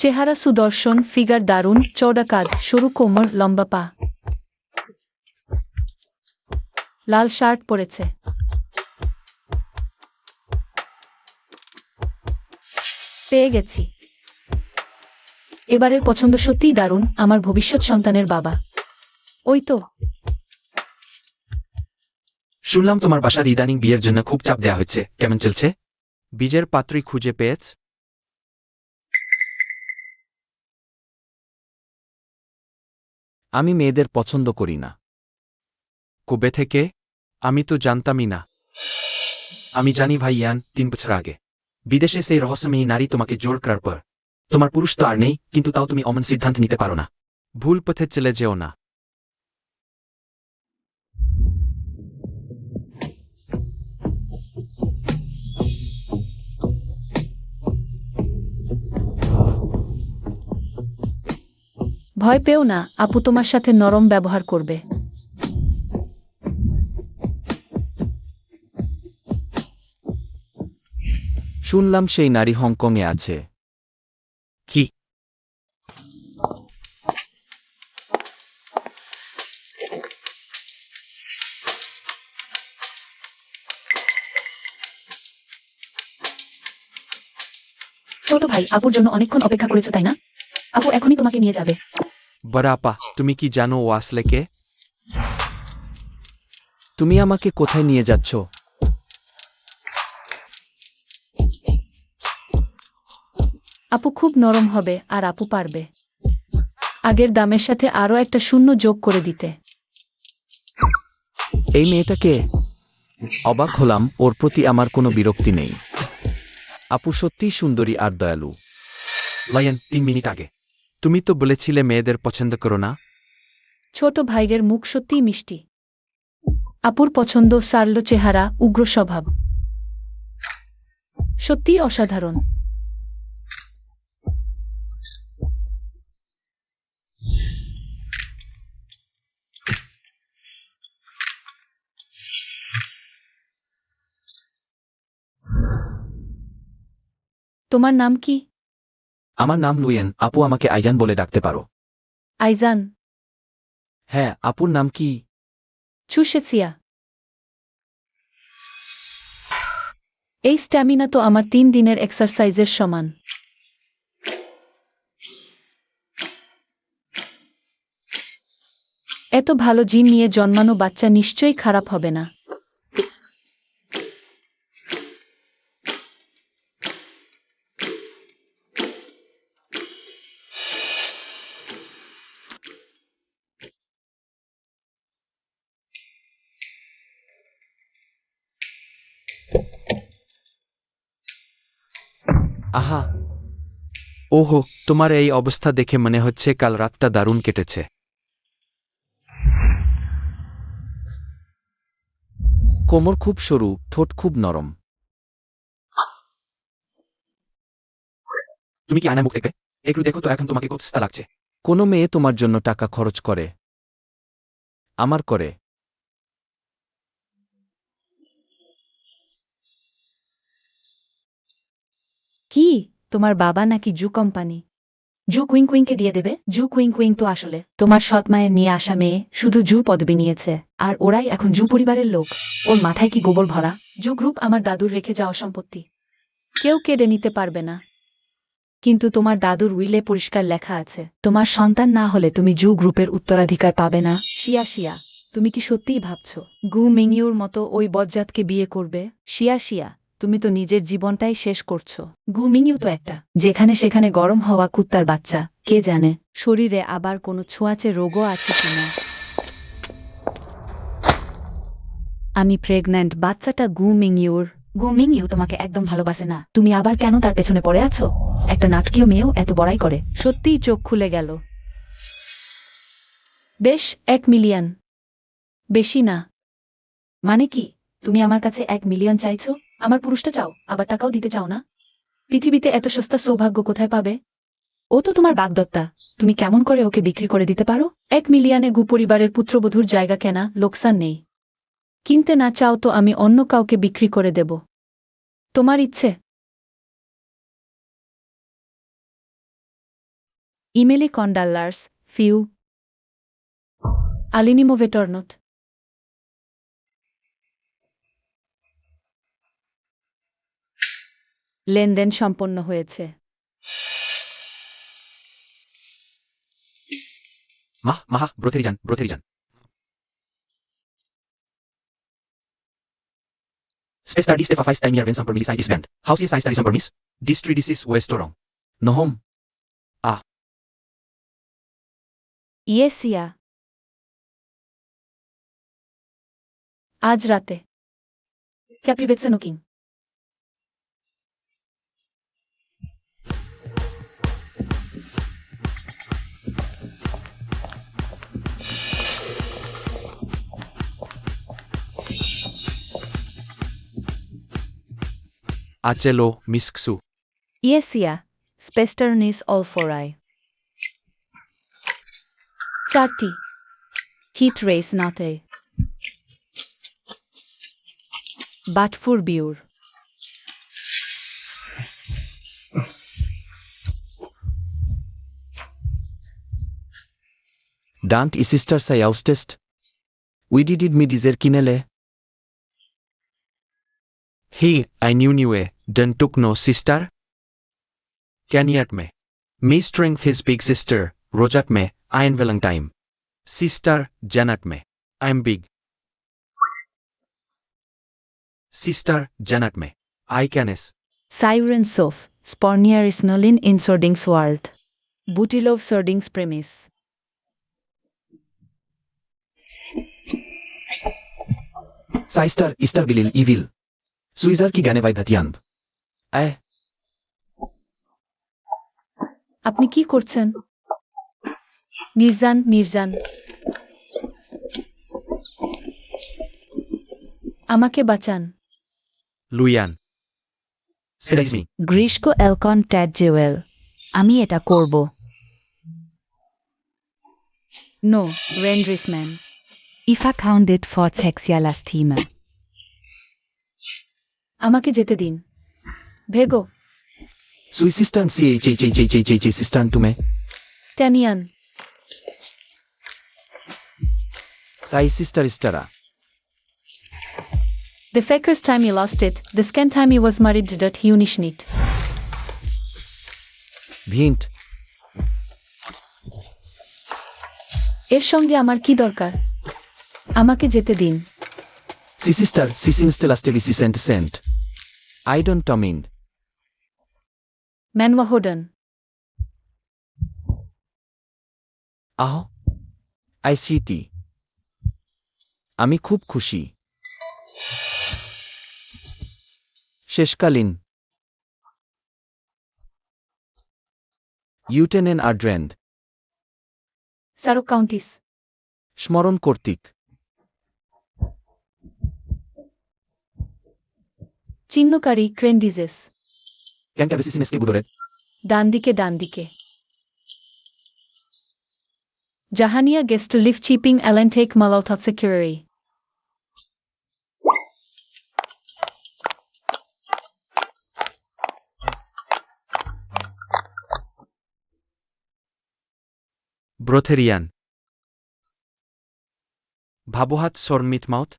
চেহারা সুদর্শন, ফিগার দারুণ, চওড়া কাঁধ, সরু কোমর, লম্বা পা। লাল শার্ট পরেছে। পেয়ে গেছি। এবারের পছন্দ সত্যিই দারুণ, আমার ভবিষ্যৎ সন্তানের বাবা। ওই তো। শুনলাম তোমার বাসার ইদানিং বিয়ের জন্য খুব চাপ দেয়া হচ্ছে, কেমন চলছে? বীজের পাত্রী খুঁজে পেয়েছ? আমি মেয়েদের পছন্দ করি না। কবে থেকে? আমি তো জানতামই না। আমি জানি ভাই ইয়ান, 3 বছর আগে বিদেশে সেই রহস্যময়ী নারী তোমাকে জোর করার পর। তোমার পুরুষ তো আর নেই, কিন্তু তাও তুমি অমন সিদ্ধান্ত নিতে পারো না। ভুল পথে চলে যেও না। ভয় পেও না, আপু তোমার সাথে নরম ব্যবহার করবে। শুনলাম সেই নারী হংকংয়ে আছে। কি? ছোট ভাই, আপুর জন্য অনেকক্ষণ অপেক্ষা করেছো তাই না? আপু এখনই তোমাকে নিয়ে যাবে। বড়াপা, তুমি কি জানো ও আসলে কে? তুমি আমাকে কোথায় নিয়ে যাচ্ছ? আপু খুব নরম হবে, আর আপু পারবে আগের দামের সাথে আরও একটা শূন্য যোগ করে দিতে। এই মেয়েটাকে? অবাক হলাম, ওর প্রতি আমার কোনো বিরক্তি নেই। আপু সত্যিই সুন্দরী আর দয়ালু। লায়ন, 3 মিনিট আগে তুমি তো বলেছিলে মেয়েদের পছন্দ করো না। ছোট ভাইয়ের মুখ সত্যিই মিষ্টি। আপুর পছন্দ সারল চেহারা, উগ্র স্বভাব। সত্যিই অসাধারণ। তোমার নাম কি? আমার নাম লুয়েন, আপু আমাকে আইজান বলে ডাকতে পারো। আইজান? হ্যাঁ, আপুর নাম কি? চুশেছিয়া। এই স্ট্যামিনা তো আমার 3 দিনের এক্সারসাইজের সমান। এত ভালো জিন নিয়ে জন্মানো বাচ্চা নিশ্চয়ই খারাপ হবে না। আহা, ওহো, তোমার এই অবস্থা দেখে মনে হচ্ছে কাল রাতটা দারুণ কেটেছে। কোমর খুব সরু, ঠোঁট খুব নরম। তুমি কি আয়নায় মুখ দেখবে? একটু দেখো তো এখন তোমাকে কত লাগছে। কোনো মেয়ে তোমার জন্য টাকা খরচ করে? আমার করে। কি, তোমার বাবা নাকি জু কোম্পানি? জু কুইং কুইংকে দিয়ে দেবে? জু কুইং কুইং তো আসলে তোমার সৎ মায়ের নিয়ে আসা মেয়ে, শুধু জু পদবি নিয়েছে, আর ওরাই এখন জু পরিবারের লোক। ওর মাথায় কি গোবর ভরা? জু গ্রুপ আমার দাদুর রেখে যাওয়া সম্পত্তি, কেউ কেড়ে নিতে পারবে না। কিন্তু তোমার দাদুর উইলে পরিষ্কার লেখা আছে, তোমার সন্তান না হলে তুমি জু গ্রুপের উত্তরাধিকার পাবে না। শিয়া শিয়া, তুমি কি সত্যিই ভাবছো গু মিংইউর মতো ওই বজ্জাতকে বিয়ে করবে? শিয়া শিয়া, তুমি তো নিজের জীবনটাই শেষ করছো। গু মিংইউ তো একটা যেখানে সেখানে গরম হওয়া কুত্তার বাচ্চা, কে জানে শরীরে আবার কোনো ছোঁয়াচে রোগও আছে কিনা। আমি প্রেগন্যান্ট, বাচ্চাটা গু মিংইউর। গু মিংইউ তোমাকে একদম ভালোবাসে না, তুমি আবার কেন তার পেছনে পড়ে আছো? একটা নাটকীয় মেয়েও এত বড়াই করে? সত্যিই চোখ খুলে গেল। বেশ, 1 মিলিয়ন। বেশি না। মানে কি, তুমি আমার কাছে 1 মিলিয়ন চাইছো? আমার পুরুষটা চাও, আবার টাকাও দিতে চাও না? পৃথিবীতে এত সস্তা সৌভাগ্য কোথায় পাবে? ও তো তোমার বাগদত্তা, তুমি কেমন করে ওকে বিক্রি করে দিতে পারো? 1 মিলিয়নে গু পরিবারের পুত্রবধূর জায়গা কেনা লোকসান নেই। কিনতে না চাও তো আমি অন্য কাউকে বিক্রি করে দেব। তোমার ইচ্ছে। ইমেলি কন্ডাল্লার্স ফিউ আলিনিমোভেটরনট। লেনদেন সম্পন্ন হয়েছে। মাহা ব্রথেরি যান। Spestar di Stefa Feist Timir Vensam per Milis Band. Haus ihr Seis Darisam Permis? Distridisis Westorong. Nohom. ইয়েসিয়া। আজ রাতে ক্যাপ্রিবেটসেনো কিং। Acelo Misksu. ইয়েসিয়া স্পেস্টারনিস অলফোরাই। 4টি হিট রেস নাতে বাটফুর বিউর। Dant i sister sei austest? Wididid mi dizer kinele? He, I knew den took no sister? Caniat me. Me strength his big sister, Rojat me, Iron Velang time. Sister, Janat me. I'm big. Sister, Janat me. I canis. সাইরেন সোফ স্পর্নিয়ারিস নলিন ইন সোর্ডিংস world বুটিলোভ সোর্ডিংস প্রেমিস। Seister ister bilil evil. Suizar ki gane vai dhatian. আপনি কি করছেন? নির্জান আমাকে বাঁচান। Luyan. Sedais me. গ্রীষ্ক এলকন ট্যাড জেওয়েল। আমি এটা করব। নো রেন্ড্রিসম্যান ইফা কাউন্ডেড ফর সেক্সিয়ালাস্থিমা। আমাকে যেতে দিন। ভেগো Suisistan si sistan tu me. ট্যানিয়ান। Sai sister istera. The first time he lost it, the second time he was married that he unishnitt. Vint. এর সঙ্গে আমার কি দরকার? আমাকে যেতে দিন। Si sister si sinstelastevi si sent. I don't mind. ম্যানওয়াহোডন ah I see ti. আমি খুব খুশি। শেষকালীন ইউটেনেন আড্রেন্ড সারো কাউন্টিস স্মরণ কর্তৃক চিহ্নকারী ক্রেন্ডিজেস। Can cabecisineske budoret. ডান দিকে জাহানিয়া গেস্ট লিভ চিপিং অ্যালেন্টেক মালাউথ সেকিউরি। Brotherian. ভাবহাত সরমিট মাউথ।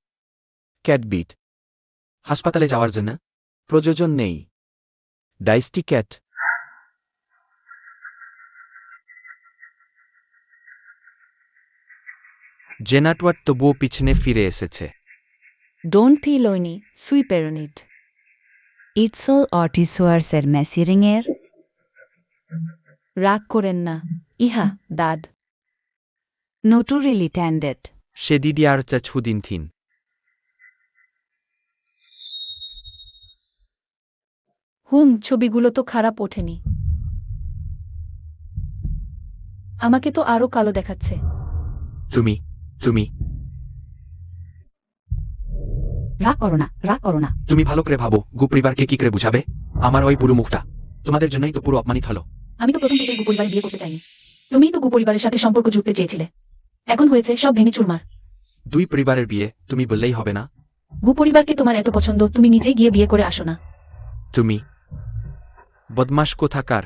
ক্যাটবিট হাসপাতালে যাওয়ার জন্য প্রযোজন নেই। ডাইসটি ক্যাট জেনাটওয়াট তবুও পিছনে ফিরে এসেছে। ডোন্ট থি লইনি সুই পেরোনিট ইটসল অর্টিসোয়ার্সের ম্যাসিরিংয়ের। রাগ করেন না ইহা দাদ নোটুরিলি ট্যান্ডেড। সেদিডিয়ার চা ছুদিন থিন। ছবিগুলো তো খারাপ ওঠেনি। আমাকে তো আরো কালো দেখাচ্ছে। তুমি রাগ করো না। তুমি ভালো করে ভাবো গুপরিবারকে কি করে বুঝাবে? আমার ওই পুরো মুখটা তোমাদের জন্যই তো পুরো অপমানিত হলো। আমি তো প্রথম থেকেই গুপরিবারে বিয়ে করতে চাইনি। তুমিই তো গুপরিবারের সাথে সম্পর্ক জুড়তে চেয়েছিলে। এখন হয়েছে সব ভেঙে চুরমার। দুই পরিবারের বিয়ে তুমি বললেই হবে না। গুপরিবারকে তোমার এত পছন্দ, তুমি নিজেই গিয়ে বিয়ে করে আসো না। তুমি বদমাশ কোথাকার।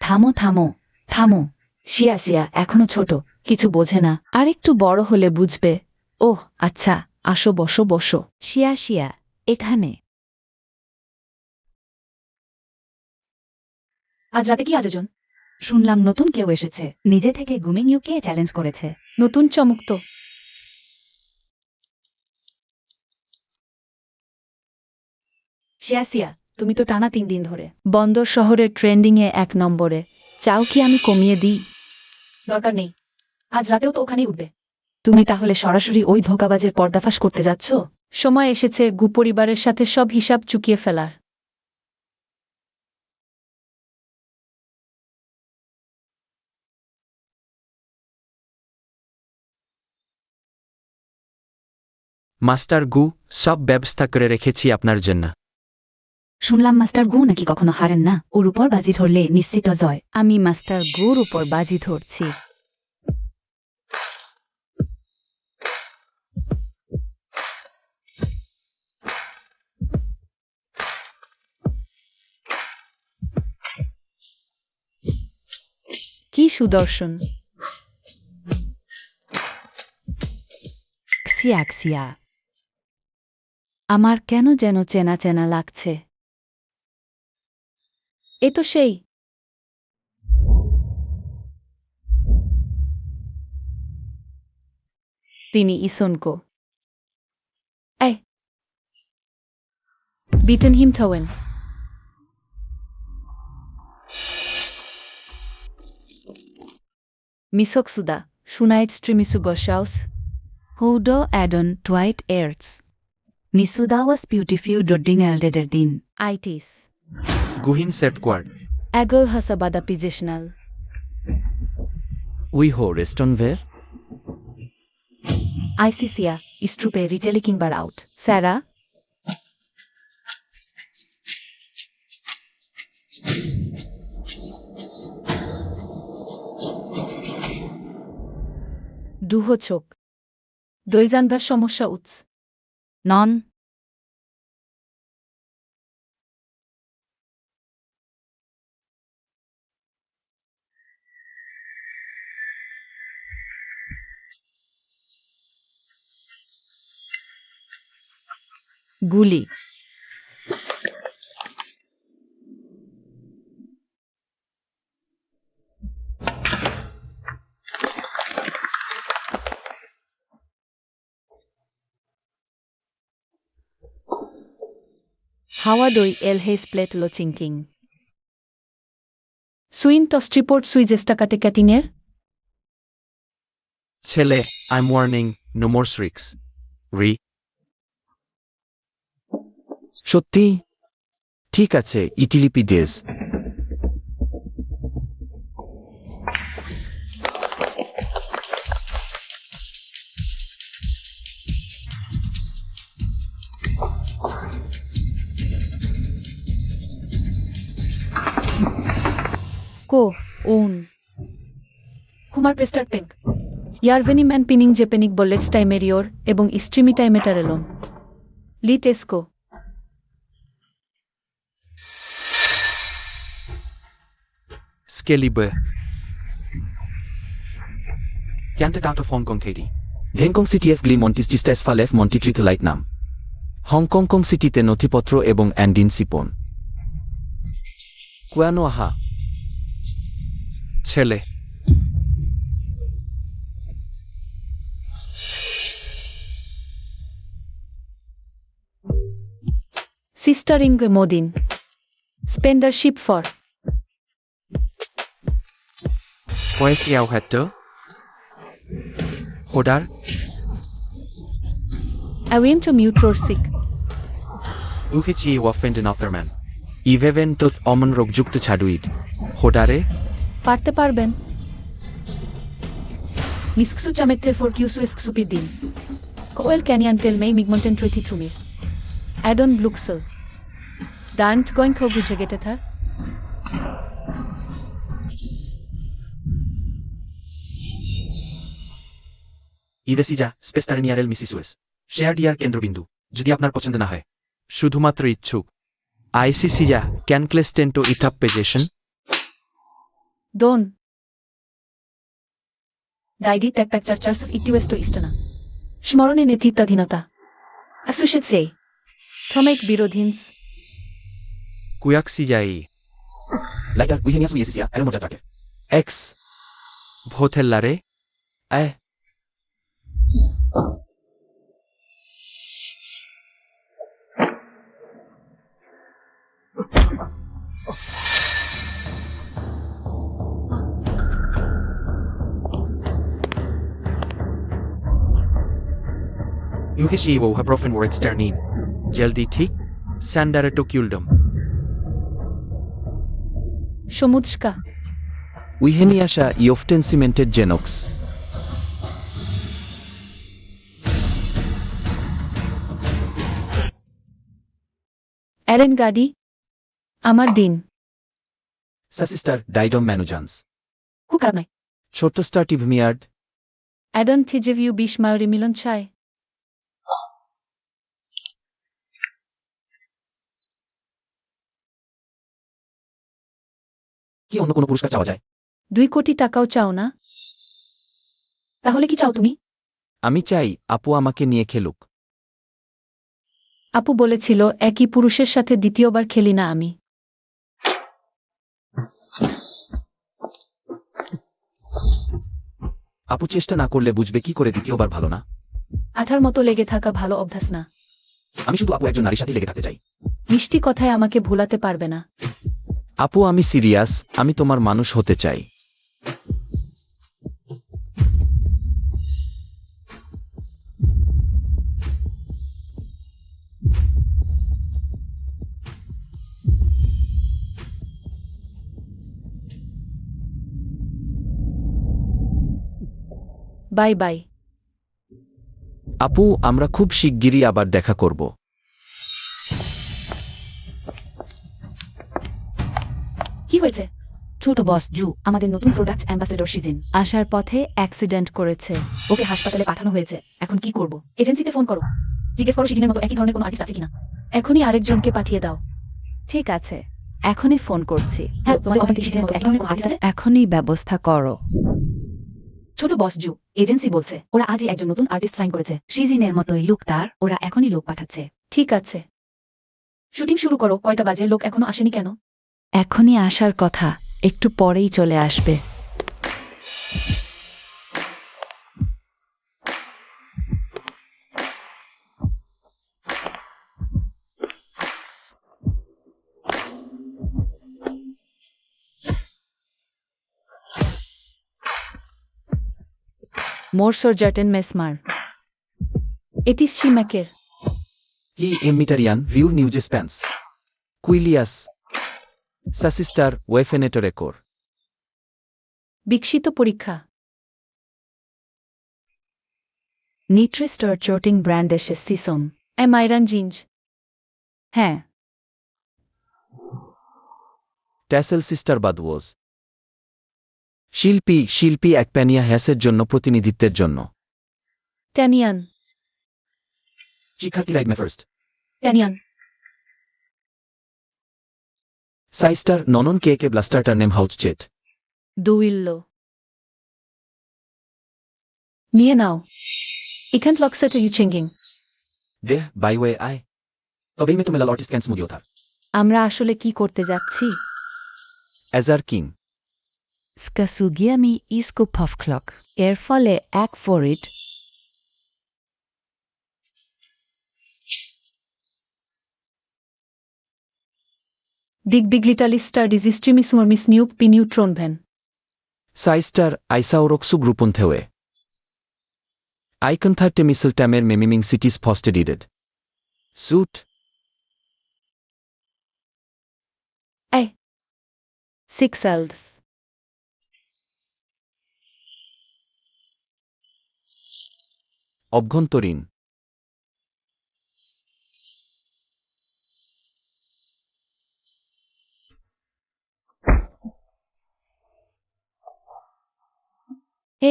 থামো থামো থামো। শিয়া শিয়া এখনো ছোট, কিছু বোঝে না, আর একটু বড় হলে বুঝবে। ওহ আচ্ছা, আসো বসো বসো। শিয়া শিয়া এখানে। আজ রাতে কি আয়োজন? শুনলাম নতুন কেউ এসেছে, নিজে থেকে ঘুমিং ইউকে চ্যালেঞ্জ করেছে। নতুন চমক তো। শিয়া শিয়া, তুমি তো টানা 3 দিন ধরে বন্দর শহরের ট্রেন্ডিং এ 1 নম্বরে। চাও কি আমি কমিয়ে দিই? দরকার নেই, আজ রাতেও তো ওখানেই উঠবে। তুমি তাহলে সরাসরি ওই ধোঁকাবাজের পর্দাফাশ করতে যাচ্ছ? সময় এসেছে গু পরিবারের সাথে সব হিসাব চুকিয়ে ফেলার। মাস্টার গু, সব ব্যবস্থা করে রেখেছি আপনার জন্য। শুনলাম মাস্টার গু নাকি কখনো হারেন না, ওর উপর বাজি ধরলে নিশ্চিত জয়। আমি মাস্টার গুর উপর বাজি ধরছি। কি সুদর্শন! ক্সিয়া ক্সিয়া। আমার কেন যেন চেনা চেনা লাগছে। এ তো সেই। তিনি ইসনকো। এই বিটেন হিম থাওয়েন। মিসকসুদা শুনাইট স্ট্রিমিসু গসাউস হুডো অ্যাডন টুয়াইট এয়ার্স মিসুদাওয়াস বিউটিফিউ ডোডিং এলডেডের দিন আইটিস গুহিন সেটকোয়ার্ড। অ্যাগল হাসাবাদা পিজেশনাল উইহো রেস্টনভের। আইসিসিয়া ইস্ট্রুপে রিটেলিকিং বার আউট স্যারা। দুহ চোখ দৈজানভার সমস্যা উৎস নন। গুলি হাওয়া দই এলহেস প্লেট লোচিংকিং সুইন টস্ট্রিপোর্ট সুইজেস্টা কাটে ক্যাটিনের। ছেলে, আইম ওয়ার্নিং, নো মোর শ্রিক্স। রি। সত্যি? ঠিক আছে, ইটিলিপিডেস। কো ওন হুমার প্রেস্টার পেঙ্ক ইয়ারভেনি ম্যান পিনিং জেপেনিক বলেটস টাইমেরিওর এবং ইস্ট্রিমি টাইমেটারেলম লি টেস্কো। স্কেলিবে ক্যান্টেড আউট অফ হংকং কেডি। ভেংকং সিটিএফ গ্লি মন্টিস্টিস্টাস ফালেফ মন্টিট্রিথ লাইট নাম। হংকং সিটিতে নথিপত্র এবং অ্যান্ডিন সিপন। কুয়ানো আহা। ছেলে, সিস্টারিং মোদিন স্পেন্ডারশিপ ফর পয়েস ইয়াও হ্যাট্ট হোডার অ্যাওয়েন্ট মিউট্রোরসিক উহেচি ওয়াফেন্ডেন অফারম্যান ইভেভেন তোত অমন রোগযুক্ত ছাডুইড হোডারে। পারতে পারবেন। মিসকসু চামেতের ফর কিউসু এসকসুপি দিন কোয়েল ক্যানিয়ান টেল মেই মিগমন্টেন ট্রুথি ট্রুমির অ্যাডন ব্লুক্সল ডান্ট গোয়িং খো বুঝে গেটে থা। ইদেসিজা স্পেস্টারিনিয়ারেল মিসিসুয়েস শেয়ার ডিয়ার কেন্দ্রবিন্দু যদি আপনার পছন্দ না হয়। শুধুমাত্র ইচ্ছুক। আইসিসিজা ক্যানক্লেস্টেন্টো ইথাপ্পেজেশন Don. Daidi tekpekçarçars iktiwesto istana. স্মরণে নেতৃত্বাধীনতা। Associate say. Tomek বিরোধিন্স। Kuyak si jai. Later, we henias uesisia, el mojatrake. X. Bhotellare. Eh. Yuhishi wo habrofen war externin. Jaldi thik. Sandare to kuldum. সমুদ্রকা। Uiheniasha ioften cemented genox. অ্যারেন গাডি। আমার দিন। Sa sister Didom Manujans. খুব খারাপ নয়। Choto startiv miard. অ্যাডন থিজেভিউ 20 মাউরি মিলন চায়। কি অন্য কোনো পুরস্কার চাওয়া যায়? 2 কোটি টাকাও চাও না? তাহলে কি চাও তুমি? আমি চাই আপু আমাকে নিয়ে খেলুক। আপু বলেছিল একই পুরুষের সাথে দ্বিতীয়বার খেলি না আমি। আপু চেষ্টা না করলে বুঝবে কি করে দ্বিতীয়বার ভালো না। আঠার মতো লেগে থাকা ভালো অভ্যাস না। আমি শুধু আপু একজন নারীর সাথে লেগে থাকতে চাই। মিষ্টি কথায় আমাকে ভুলাতে পারবে না। আপু আমি সিরিয়াস, আমি তোমার মানুষ হতে চাই। Bye bye. আপু আমরা খুব শিগগিরই আবার দেখা করব। কি হয়েছে? ছোট বস জু আমাদের নতুন প্রোডাক্ট অ্যাম্বাসেডর সিজন আসার পথে অ্যাক্সিডেন্ট করেছে। ওকে হাসপাতালে পাঠানো হয়েছে। এখন কি করব? এজেন্সিতে ফোন করো। জিজ্ঞেস করো সিজনের মতো একই ধরনের কোনো আর্টিস্ট আছে কিনা। এখনই আরেকজনকে পাঠিয়ে দাও। ঠিক আছে, এখনই ফোন করছি। হ্যাঁ, তোমাদের কোম্পানিতে সিজনের মতো একই ধরনের কোনো আর্টিস্ট আছে? এখনই ব্যবস্থা করো। ছোট বস জু এজেন্সি বলছে ওরা আজই একজন নতুন আর্টিস্ট সাইন করেছে। সিজনের মতোই লুক তার, ওরা এখনই লোক পাঠাচ্ছে। ঠিক আছে, শুটিং শুরু করো। কয়টা বাজে? লোক এখনো আসেনি কেন? এখনই আসার কথা, একটু পরেই চলে আসবে। মোরসর জার্টেন মেসমার এটি শিম্যাকের কি এমিটারিয়ান রিউর নিউজে স্প্যান্স কুইলিয়াস সা সিস্টার ওয়েফেনেটর একর বিকশিত পরীক্ষা নিট্রিস্টার চোটিং ব্র্যান্ড এসে সিসম মাইরান জিঞ্জ। হ্যাঁ, ট্যাসেল সিস্টার বাদওয়াজ শিল্পী এক প্যানিয়া হ্যাসের জন্য প্রতিনিধিত্বের জন্য ট্যানিয়ান শিক্ষার্থী রাইড মে ফার্স্ট ট্যানিয়ান সাইস্টার ননন কে ব্লাস্টারটার নেম হাউচ চেট দুইল্লো নিয়ে নাও। ইখান লক্সেট ইউচেঙ্গিং দেহ বাই ওয়ে আই তবেই মে তুমেলা লর্টিস ক্যান্স মুদিও থার আমরা আসলে কি করতে যাচ্ছি? এজার কিং স্কাসুগিয়ামি ইসকো পাফক্লক এর ফলে এক ফরিট দিগবিগলিটালিস্টার ডিজিস্ট্রিমিসমর্মিস নিউক পিনিউট্রন ভ্যান সাইস্টার আইসাওরক্সু গ্রুপন্থেওয়ে আইকনথার্টে মিসল ট্যামের মেমিমিং সিটিস ফস্টেডিডেড সুট সিক্স এলস অভ্যন্তরীণ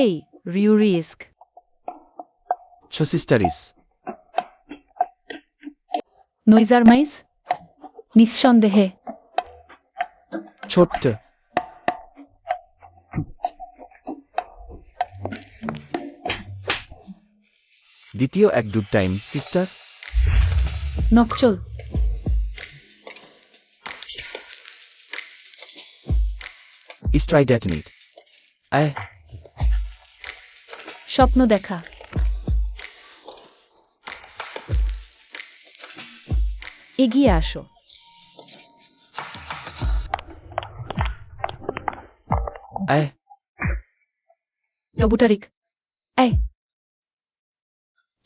এই রিউরিস্ক ছসিস্টারিস নইজারমাইজ নিঃসন্দেহে ছোট্ট দ্বিতীয় এক ডুব টাইম সিস্টার নকচল স্ট্রাইড অ্যাট নিট স্বপ্ন দেখা এগিয়ে আসো ডবুটারিক এই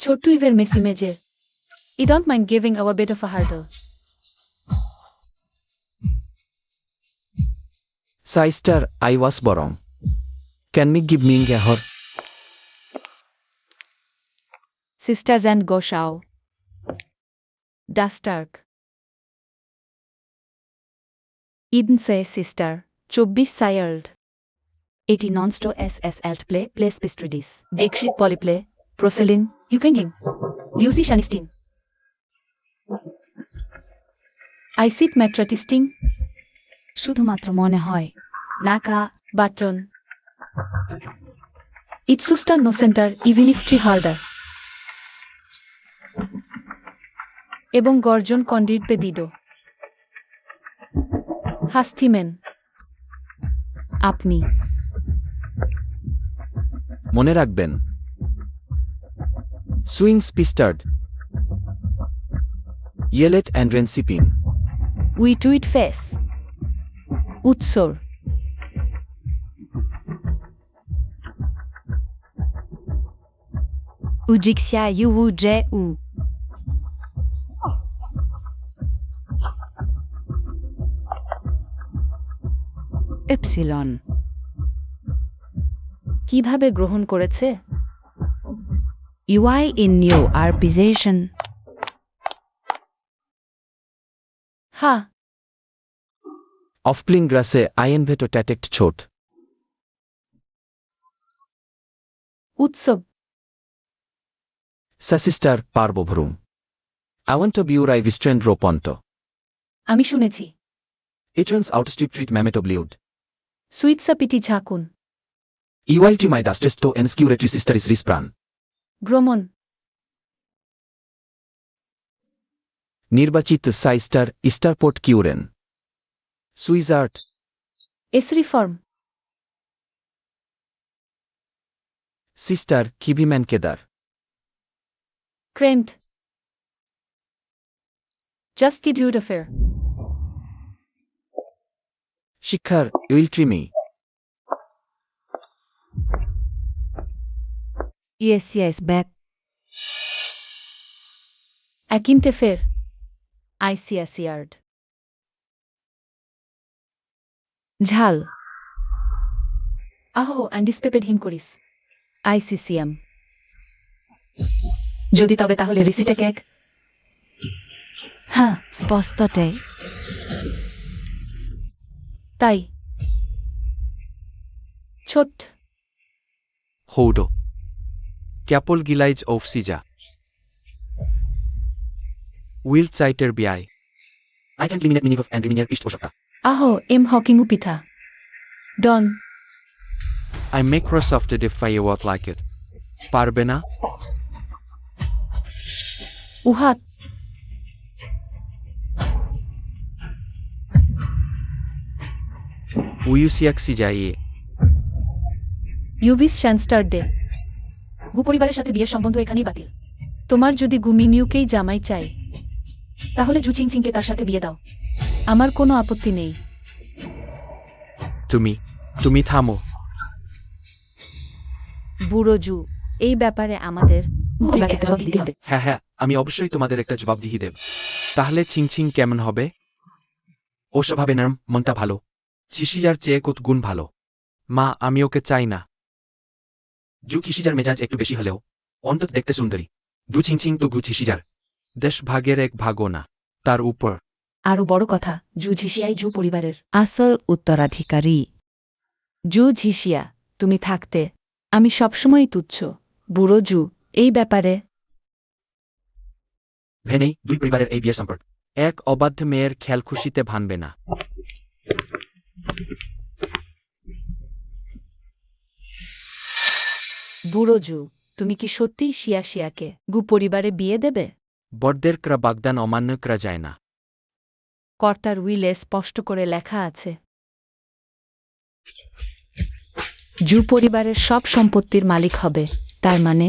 ছোট্ট ইভের মেসি মেজে I don't mind giving a bit of a hurdle. Sister, I was born. Can me give me a hor? Sisters and Goshao. Dastark. Eden say sister. 24 sired. 80 non-sto SS alt play place pistridis. Dekshit polyplay. Proselin. Ukenging. Lucy Shanistin. I sit metratisting. শুধুমাত্র মনে হয় নাকা button ইটসুস্টার no center even if tree harder এবং গর্জন কন্ডিট পেদিডো হাস্তিমেন আপনি মনে রাখবেন সুইংস পিস্টার্ড ইয়েলেট অ্যান্ড রেনসিপিং উই টুইট ফেস উৎসর উজিক্সিয়া ইউ জে উ এপসিলন কিভাবে গ্রহণ করেছে ইউআই ইন নিউ আরপিজেশন হা Offpling grasse Ian veto tatect chot. উৎসব Sa sister Parbovrum. I want to be urive strand roponto. আমি শুনেছি It runs out strip treat mametobliud. সুইটসা পিটি ঝাকুন EYT my dustesto and security sister is rispran. ভ্রমণ নির্বাচিত সাইস্টার স্টারপোর্ট কিউরেন সুইজার্ট এসরি ফর্ম সিস্টার কিভিম্যান কেদার ক্রেন্ট জাস্ট কি ডিউড affair শিক্ষার উইলট্রিমি ইয়েস ব্যাক অ্যাকিমটে ফের আইসিএসিয়ার্ড ঝাল আহো অ্যান্টিসিপেটেড হিম করিস আইসিসিএম যদি তবে তাহলে রিসিটে কেক হ্যাঁ স্পষ্টতে তাই ছোট Hodo. Capol Gilage of Sija. Will Zeiter BI. I can eliminate meaning of and reminier East Osaka. আহো এম হকিং পিঠা ডন I'm Microsoft if I work like it. Parbena. উহাত Uyusiak Sijaye. ইউভিস শ্যানস্টার ডে গু পরিবারের সাথে বিয়ের সম্বন্ধ এখানেই বাতিল তোমার যদি গুমিনিউকেই জামাই চাই তাহলে জু চিংচিংকে তার সাথে বিয়ে দাও আমার কোনো আপত্তি নেই তুমি থামো। বুড়ো জু এই ব্যাপারে আমাদের একটা জবাব দিতে হবে হ্যাঁ আমি অবশ্যই তোমাদের একটা জবাবদিহি দেব। তাহলে ছিংছিং কেমন হবে? ও স্বভাবে নরম, মনটা ভালো, ছিশিজার চেয়ে কত গুণ ভালো। মা আমি ওকে চাই না। জু খিশিজার মেজাজ একটু বেশি হলেও অন্তত দেখতে সুন্দরী। জু ছিংছিং তো গু ছিশিজার 10 ভাগের 1 ভাগও না। তার উপর আরো বড় কথা জু ঝিসিয়াই জু পরিবারের আসল উত্তরাধিকারী জু ঝিসিয়া তুমি থাকতে আমি সবসময় তুচ্ছ বুড়ো জু এই ব্যাপারে ভেনেই দুই পরিবারের এই বিয়ের সম্পর্ক এক অবাধ্য মেয়ের খেয়াল খুশিতে ভানবে না। বুড়ো জু তুমি কি সত্যিই শিয়া শিয়াকে গু পরিবারে বিয়ে দেবে? বড়দের ক্রা বাগদান অমান্য করা যায় না। কর্তার উইলে স্পষ্ট করে লেখা আছে জু পরিবারের সব সম্পত্তির মালিক হবে। তার মানে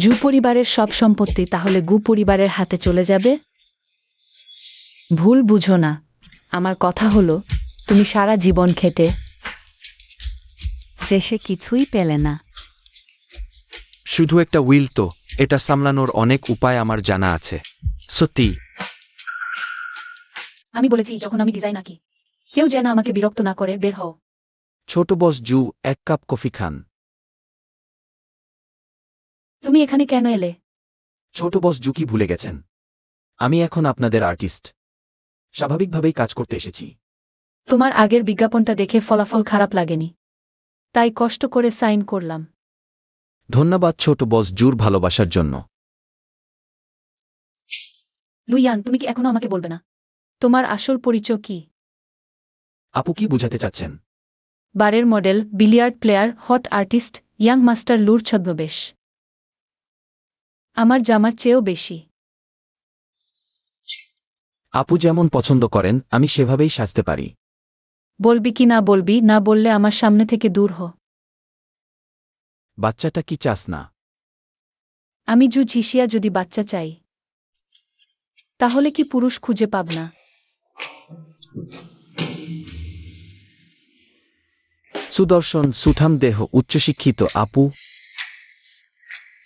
জু পরিবারের সব সম্পত্তি তাহলে গু পরিবারের হাতে চলে যাবে? ভুল বুঝো না, আমার কথা হলো তুমি সারা জীবন খেটে শেষে কিছুই পেলে না। শুধু একটা উইল তো, এটা সামলানোর অনেক উপায় আমার জানা আছে। সত্যি। আমি বলেছি যখন আমি ডিজাইন আঁকি কেউ যেন আমাকে বিরক্ত না করে বের হও। ছোট বস জু, 1 কাপ কফি খান। তুমি এখানে কেন এলে? ছোট বস জু কি ভুলে গেছেন? আমি এখন আপনাদের আর্টিস্ট। স্বাভাবিকভাবেই কাজ করতে এসেছি। তোমার আগের বিজ্ঞাপনটা দেখে ফলাফল খারাপ লাগেনি, তাই কষ্ট করে সাইন করলাম। ধন্যবাদ ছোট বস জুর ভালোবাসার জন্য। লুইয়ান, তুমি কি এখনো আমাকে বলবে না তোমার আসল পরিচয় কি? আপু কি বুঝাতে চাচ্ছেন? বারের model, billiard player, hot artist, young master Lu ছদ্মবেশ। আমার জামার চেয়েও বেশি। আপু যেমন পছন্দ করেন আমি সেভাবেই সাজতে পারি। বলবি কি না বলবি, না বললে আমার সামনে থেকে দূর হ। বাচ্চাটা কি চাস না? আমি জু ঝিসিয়া যদি বাচ্চা চাই তাহলে কি পুরুষ খুঁজে পাব না? সুদর্শন, সুঠাম দেহ, উচ্চশিক্ষিত আপু।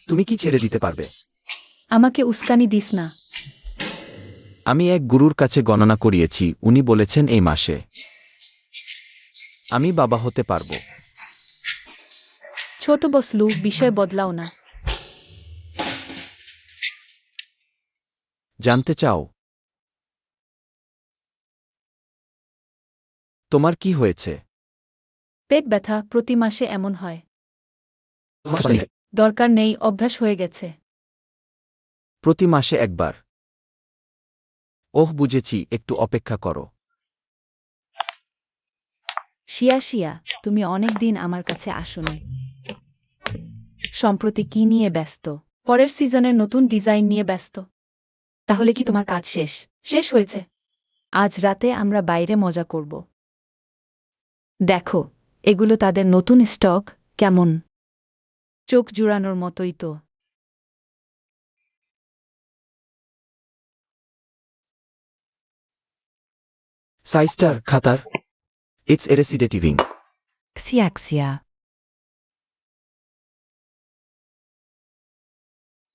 তুমি কি ছেড়ে দিতে পারবে? আমাকে উস্কানি দিস না। আমি এক গুরুর কাছে গণনা করিয়েছি, উনি বলেছেন এই মাসে আমি বাবা হতে পারব। ছোট বস লু, বিষয় বদলাও না। জানতে চাও তোমার কি হয়েছে? পেট ব্যথা, প্রতি মাসে এমন হয়। দরকার নেই, অভ্যাস হয়ে গেছে। প্রতি মাসে একবার? ওহ বুঝেছি, একটু অপেক্ষা করো। শিয়া শিয়া, তুমি অনেক দিন আমার কাছে আসোনি। সম্প্রতি কি নিয়ে ব্যস্ত? পরের সিজনের নতুন ডিজাইন নিয়ে ব্যস্ত। তাহলে কি তোমার কাজ শেষ শেষ হয়েছে? আজ রাতে আমরা বাইরে মজা করব। দেখো, এগুলো তাদের নতুন স্টক, কেমন চোখ জুড়ানোর মতোই তো। সাইস্টার খাতার, ইটস এরেসিডেটিভিং। ক্সিয়া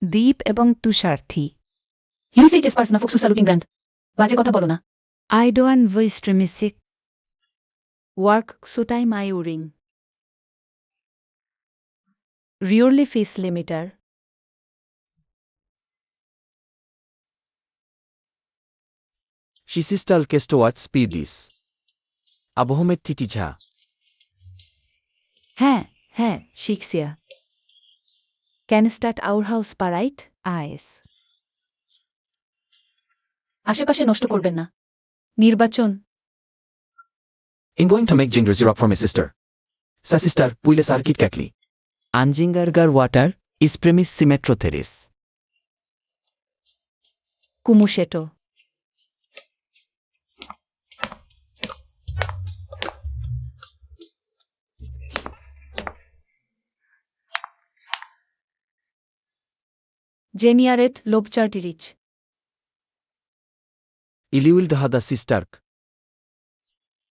দ্বীপ এবং তুষার্থী। হিউসেজেস পার্সনা ফুকসু সালুটিং ব্র্যান্ড। বাজে কথা বলো না। আইডোয়ান ভইস্ট্রেমিসিক ওয়ার্ক সুটাই মাইউরিং রিওরলি ফিস লিমিটার। শিসিস্টাল কেস্টোয়াট স্পিডিস আবহমের টিটিঝা। হ্যাঁ হ্যাঁ, শিখসিয়া ক্যানস্টার্ট আউর হাউস পারাইট আইস। আশেপাশে নষ্ট করবেন না। নির্বাচন। In going to make Jingers Europe for my sister. Sa sister, puile sarkit kakli. Anjingargar water is premis symmetrotheris. কুমুশেটো। জেনিয়ারেট লোবচার্টিরিচ। Iliwil dahada sisterk.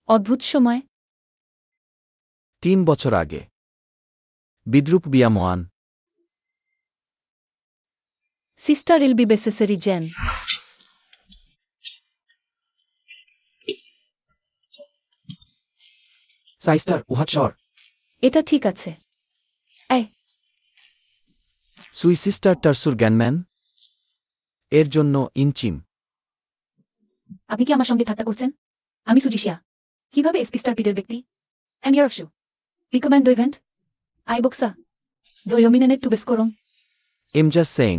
অদ্ভুত সময়। 3 বছর আগে বিদ্রুপ বিয়া মোয়ান। সিস্টার ইল বি বেসেসেরি জেন। সাইস্টার উহাট শর। এটা ঠিক আছে। এই, সুই সিস্টার টারসুর জ্ঞানম্যান এর জন্য ইনচিম। আপনি কি আমার সঙ্গে ঠাট্টা করছেন? আমি সুজিশিয়া, কিভাবে এসপি স্টার পিটের ব্যক্তি। এম ইয়ার অফ শু রিকমেন্ড দো ইভেন্ট আই বক্সা দো ইমিনেনেট টু বেসকোরং। I'm just saying.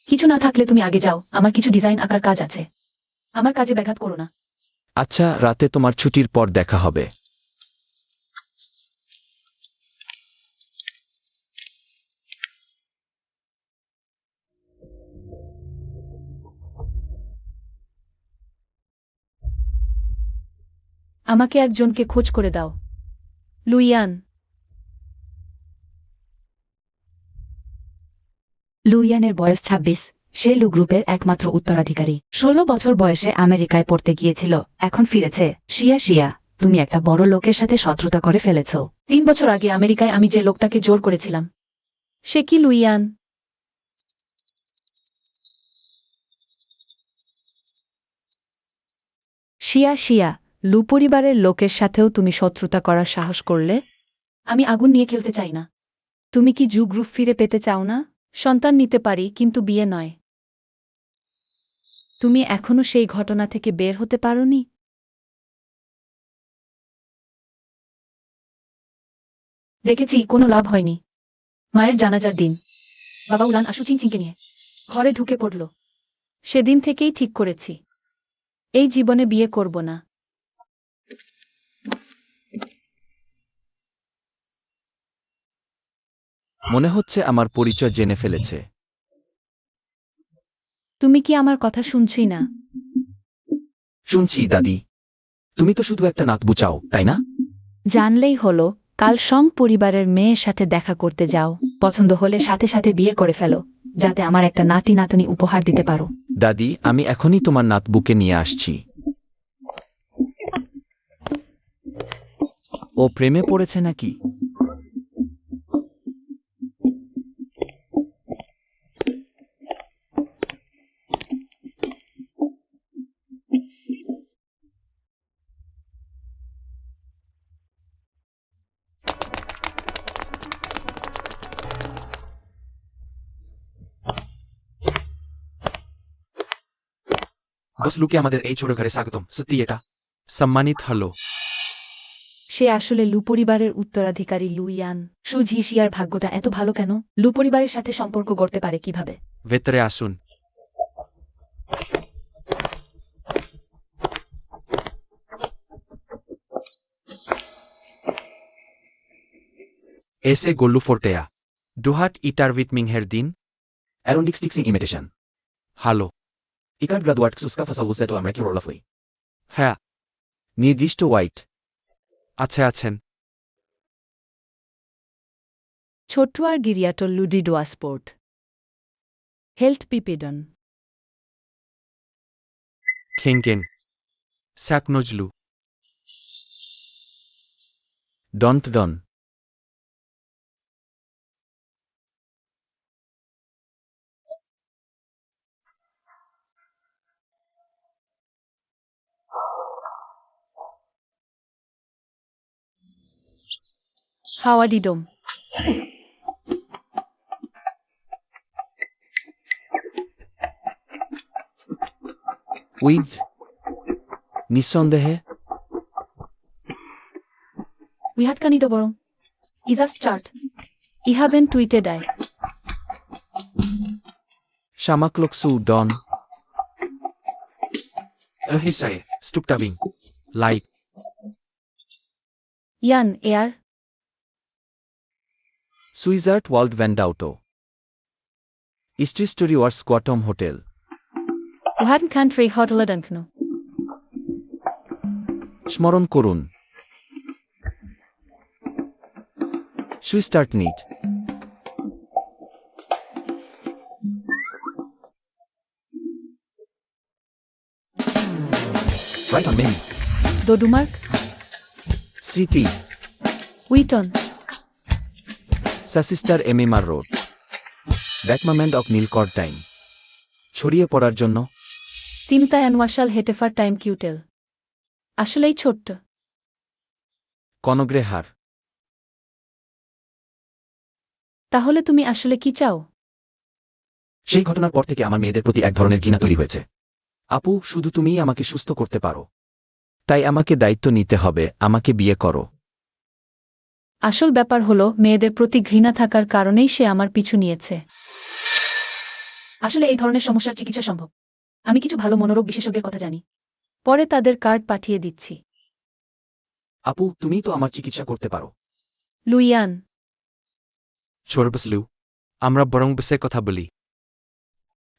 কিছু না থাকলে তুমি আগে যাও, আমার কিছু ডিজাইন আঁকার কাজ আছে। আমার কাজে ব্যাঘাত করো না। আচ্ছা, রাতে তোমার ছুটির পর দেখা হবে। আমাকে একজনকে খোঁজ করে দাও। লুইয়ান। লুইয়ানের বয়স ২৬। সে লু গ্রুপের একমাত্র উত্তরাধিকারী। ১৬ বছর বয়সে আমেরিকায় পড়তে গিয়েছিল, এখন ফিরেছে। শিয়া, তুমি একটা বড় লোকের সাথে শত্রুতা করে ফেলেছ। ৩ বছর আগে আমেরিকায় আমি যে লোকটাকে জোর করেছিলাম। সে কি লুইয়ান? শিয়া, লু পরিবারের লোকের সাথেও তুমি শত্রুতা করার সাহস করলে? আমি আগুন নিয়ে খেলতে চাই না। তুমি কি জু গ্রুপ ফিরে পেতে চাও না? সন্তান নিতে পারি, কিন্তু বিয়ে নয়। তুমি এখনো সেই ঘটনা থেকে বের হতে পারোনি? দেখেছি, কোনো লাভ হয়নি। মায়ের জানাজার দিন বাবা উলান আশু চিংচিংকে নিয়ে ঘরে ঢুকে পড়ল। সেদিন থেকেই ঠিক করেছি, এই জীবনে বিয়ে করব না। মনে হচ্ছে আমার পরিচয় জেনে ফেলেছে। তুমি কি আমার কথা শুনছই না? শুনছি দাদি। তুমি তো শুধু একটা নাতবু চাও, তাই না? জানলেই হলো, কাল সং পরিবারের মেয়ের সাথে দেখা করতে যাও। পছন্দ হলে সাথে সাথে বিয়ে করে ফেলো, যাতে আমার একটা নাতি নাতনি উপহার দিতে পারো। দাদি, আমি এখনই তোমার নাতবুকে নিয়ে আসছি। ও প্রেমে পড়েছে নাকি? বস লুকে আমাদের এই ছোট ঘরে স্বাগতম। সত্যি এটা সম্মানিত হলো। সে আসলে লু পরিবারের উত্তরাধিকারী লুইয়ান। শিয়ার ভাগ্যটা এত ভালো কেন? লু পরিবারের সাথে সম্পর্ক গড়তে পারে কিভাবে? ভেতরে আসুন। এসে গোল্লু ফোর্টেয়া ডুহাট ইটার উইটমিংহের দিন অ্যারোন্ডিক স্টিক্সিং ইমিটেশন। হালো। ইকার গ্রাদুয়ার্ট সুস্কা ফাসাউসেটো আমরা কি রোলাফুই। হ্যাঁ, নির্দিষ্ট হোয়াইট। আছেন। ছোট্টুয়ার গিরিয়াটল লুডিডোয়া স্পোর্ট হেল্থ পিপিডন খেঙ্কেন স্যাক নজলু ডন্ট ডন। হাওয়াডিডোম উইথ নিঃসন্দেহে। উইহাটকানিডো বরং ইজাস চার্ট ইহাবেন টুইটে ডায় শামাক্লকসু ডন। হিসায়ে স্টুকটাবিং লাইক ইয়ান এয়ার সুইজার্ট ওয়ার্ল্ড ভ্যান্ডাউটো ইস্ট্রিস্টোরি ওয়ার স্কোয়াটম হোটেল। উহান কান্ট্রি হটলডাঙ্কনো স্মরণ করুন। সুইস্টার্ট নিট রাইট অন মেনি দোডুমার্ক স্মৃতি উইটন সাসিস্টার এমএমআর রোড ব্যাকমামেন্ট অফ নীলকর টাইম। ছড়িয়ে পড়ার জন্য তিমতা অ্যানওয়াশাল হেটেফার টাইম কিউটেল আসলেই ছোট্ট। কনগ্রেহার। তাহলে তুমি আসলে কি চাও? সেই ঘটনার পর থেকে আমার মেয়েদের প্রতি এক ধরনের ঘৃণা তৈরি হয়েছে। আপু, শুধু তুমিই আমাকে সুস্থ করতে পারো। তাই আমাকে দায়িত্ব নিতে হবে। আমাকে বিয়ে করো। আসল ব্যাপার হলো, মেয়েদের প্রতি ঘৃণা থাকার কারণেই সে আমার পিছু নিয়েছে। আসলে এই ধরনের সমস্যার চিকিৎসা সম্ভব। আমি কিছু ভালো মনোরোগ বিশেষজ্ঞের কথা জানি, পরে তাদের কার্ড পাঠিয়ে দিচ্ছি। আপু, তুমিই তো আমার চিকিৎসা করতে পারো। লুইয়ান ছোরবসলু আমরা বরং বসে কথা বলি।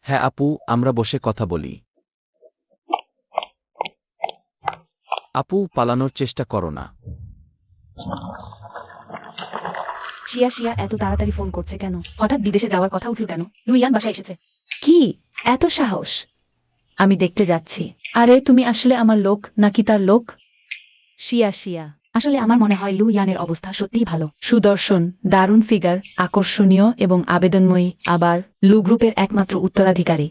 হ্যাঁ আপু, আমরা বসে কথা বলি। আপু পালানোর চেষ্টা করো না। শিয়া শিয়া এত তাড়াতাড়ি ফোন করছে কেন? হঠাৎ বিদেশে যাওয়ার কথা উঠল কেন? লুইয়ান বাসায় এসেছে। কি এত সাহস? আমি দেখতে যাচ্ছি। আরে তুমি আসলে আমার লোক নাকি তার লোক? শিয়া শিয়া আসলে আমার মনে হয় লুইয়ানের অবস্থা সত্যিই ভালো। সুদর্শন, দারুণ ফিগার, আকর্ষণীয় এবং আবেদনময়ী, আবার লু গ্রুপের একমাত্র উত্তরাধিকারী।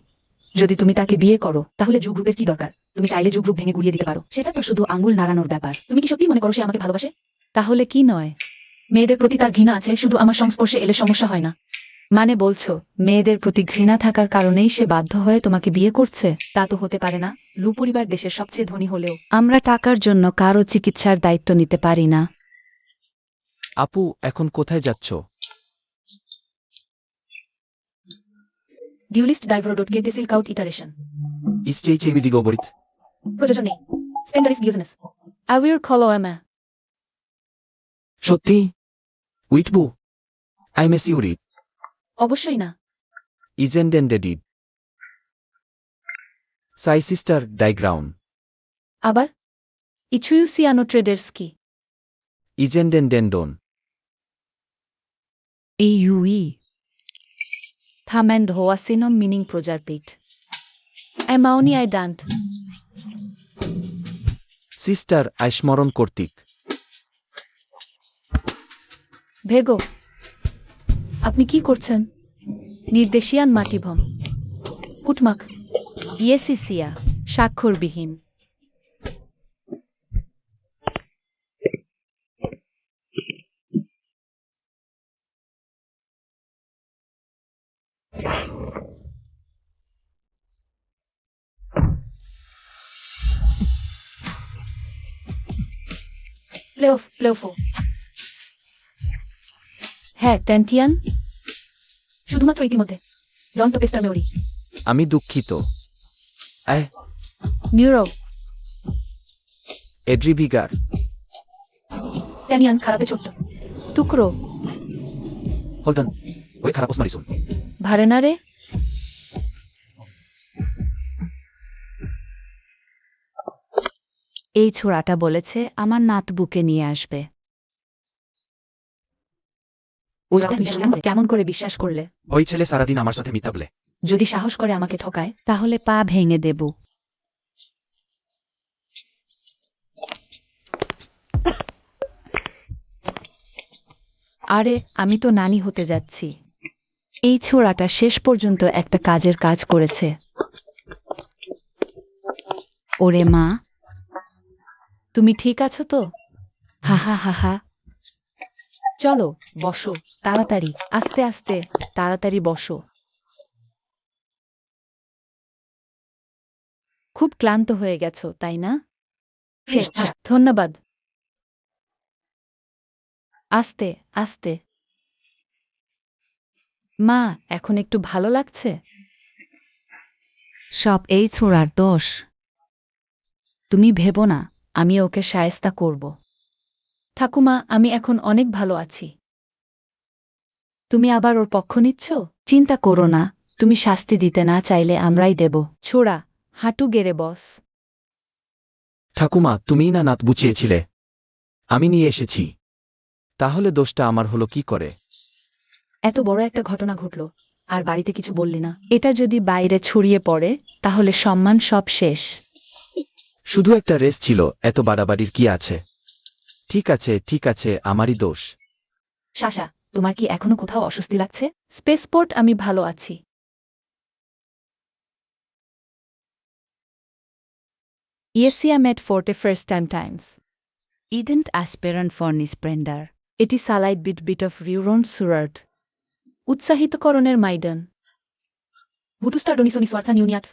যদি তুমি তাকে বিয়ে করো তাহলে জু গ্রুপের কি দরকার? তুমি চাইলে জু গ্রুপ ভেঙে গুড়িয়ে দিতে পারো। সেটা তো শুধু আঙুল নাড়ানোর ব্যাপার। তুমি কি সত্যি মনে করো সে আমাকে ভালোবাসে? তাহলে কি নয়? মেয়েদের প্রতি তার ঘৃণা আছে, শুধু আমার সংস্পর্শে এলে সমস্যা হয় না। মানে বলছো মেয়েদের প্রতি ঘৃণা থাকার কারণেই সে বাধ্য হয়ে তোমাকে বিয়ে করছে? তা তো হতে পারে না। লু পরিবার দেশের সবচেয়ে ধনী হলেও আমরা টাকার জন্য কারো চিকিৎসার দায়িত্ব নিতে পারি না। আপু এখন কোথায় যাচ্ছ? ডিউলিস্ট ডাইভরোডোটকে টেসিলকাউট ইটারেশন। ইস্টেইচেবিডি গোবরিত। প্রয়োজন নেই। স্পেন্ডারিস বিজনেস। আউইর খলো এমা। সত্যি? উইটবু আই মেস ইউরি অবশ্যই না। ইজেন্ডেন ডেডিড সাই সিস্টার ডাইগ্রাউন আবার ইচুইউসিয়ানো ট্রেডার্সকি। ইজেন্ডেন ডেন্ডন এইউই থামেন্ড হোয়াসিনম মিনিং প্রজারপিট এমাউনি আই ডান্ট। সিস্টার আই স্মরণ কর্তৃক ভেগো আপনি কি করছেন? নির্দেশিয়ান মাটিভম ফুটমাক ইয়েসিসিয়া স্বাক্ষরবিহীন। প্লেওফো হ্যাঁ ট্যান্টিয়ান শুধুমাত্র ইতিমধ্যে ডন্ট পেস্টার মেওরি আমি দুঃখিত। আয় নিউরো এড্রিভিগার ট্যানিয়ান খারাপে ছোট্ট টুকরো হোল্টন ওই খারাপ মারিসুন ভারেনারে এই ছোড়াটা বলেছে আমার নাত বুকে নিয়ে আসবে। কেমন করে বিশ্বাস করলে? ওই ছেলে সারাদিন আমার সাথে মিথ্যা বলে। যদি সাহস করে আমাকে ঠকায় তাহলে পা ভেঙে দেব। আরে আমি তো নানি হতে যাচ্ছি। এই ছোড়াটা শেষ পর্যন্ত একটা কাজের কাজ করেছে। ওরে মা তুমি ঠিক আছো তো? হা হা হা হা। চলো বসো তাড়াতাড়ি, আস্তে আস্তে তাড়াতাড়ি বসো। খুব ক্লান্ত হয়ে গেছো তাই না? ধন্যবাদ। আস্তে আস্তে। মা এখন একটু ভালো লাগছে? সব এই ছোড়ার দোষ। তুমি ভেবো না আমি ওকে শায়েস্তা করব। ঠাকুমা আমি এখন অনেক ভালো আছি। তুমি আবার ওর পক্ষ নিচ্ছ? চিন্তা করো না, তুমি শাস্তি দিতে না চাইলে আমরাই দেব। ছোড়া হাঁটু গেড়ে বস। ঠাকুমা তুমিই না নাত বুঝিয়েছিলে, আমি নিয়ে এসেছি। তাহলে দোষটা আমার হলো কি করে? এত বড় একটা ঘটনা ঘটল আর বাড়িতে কিছু বললি না। এটা যদি বাইরে ছড়িয়ে পড়ে তাহলে সম্মান সব শেষ। শুধু একটা রেস ছিল, এত বাড়াবাড়ির কি আছে? ঠিক আছে আমারই দোষ। শাসা তোমার কি এখনো কোথাও অস্বস্তি লাগছে? স্পেসপোর্ট আমি ভালো আছি। Iesia met forte first time times. Ident aspirant for nisprender. এটি সালাইড বিট অফ রিউরন সুরার্ট। উৎসাহিতকরণের মাইডন। বুটুস্টার ডোনিসোনি সোয়ার্থান ইউনিয়াট।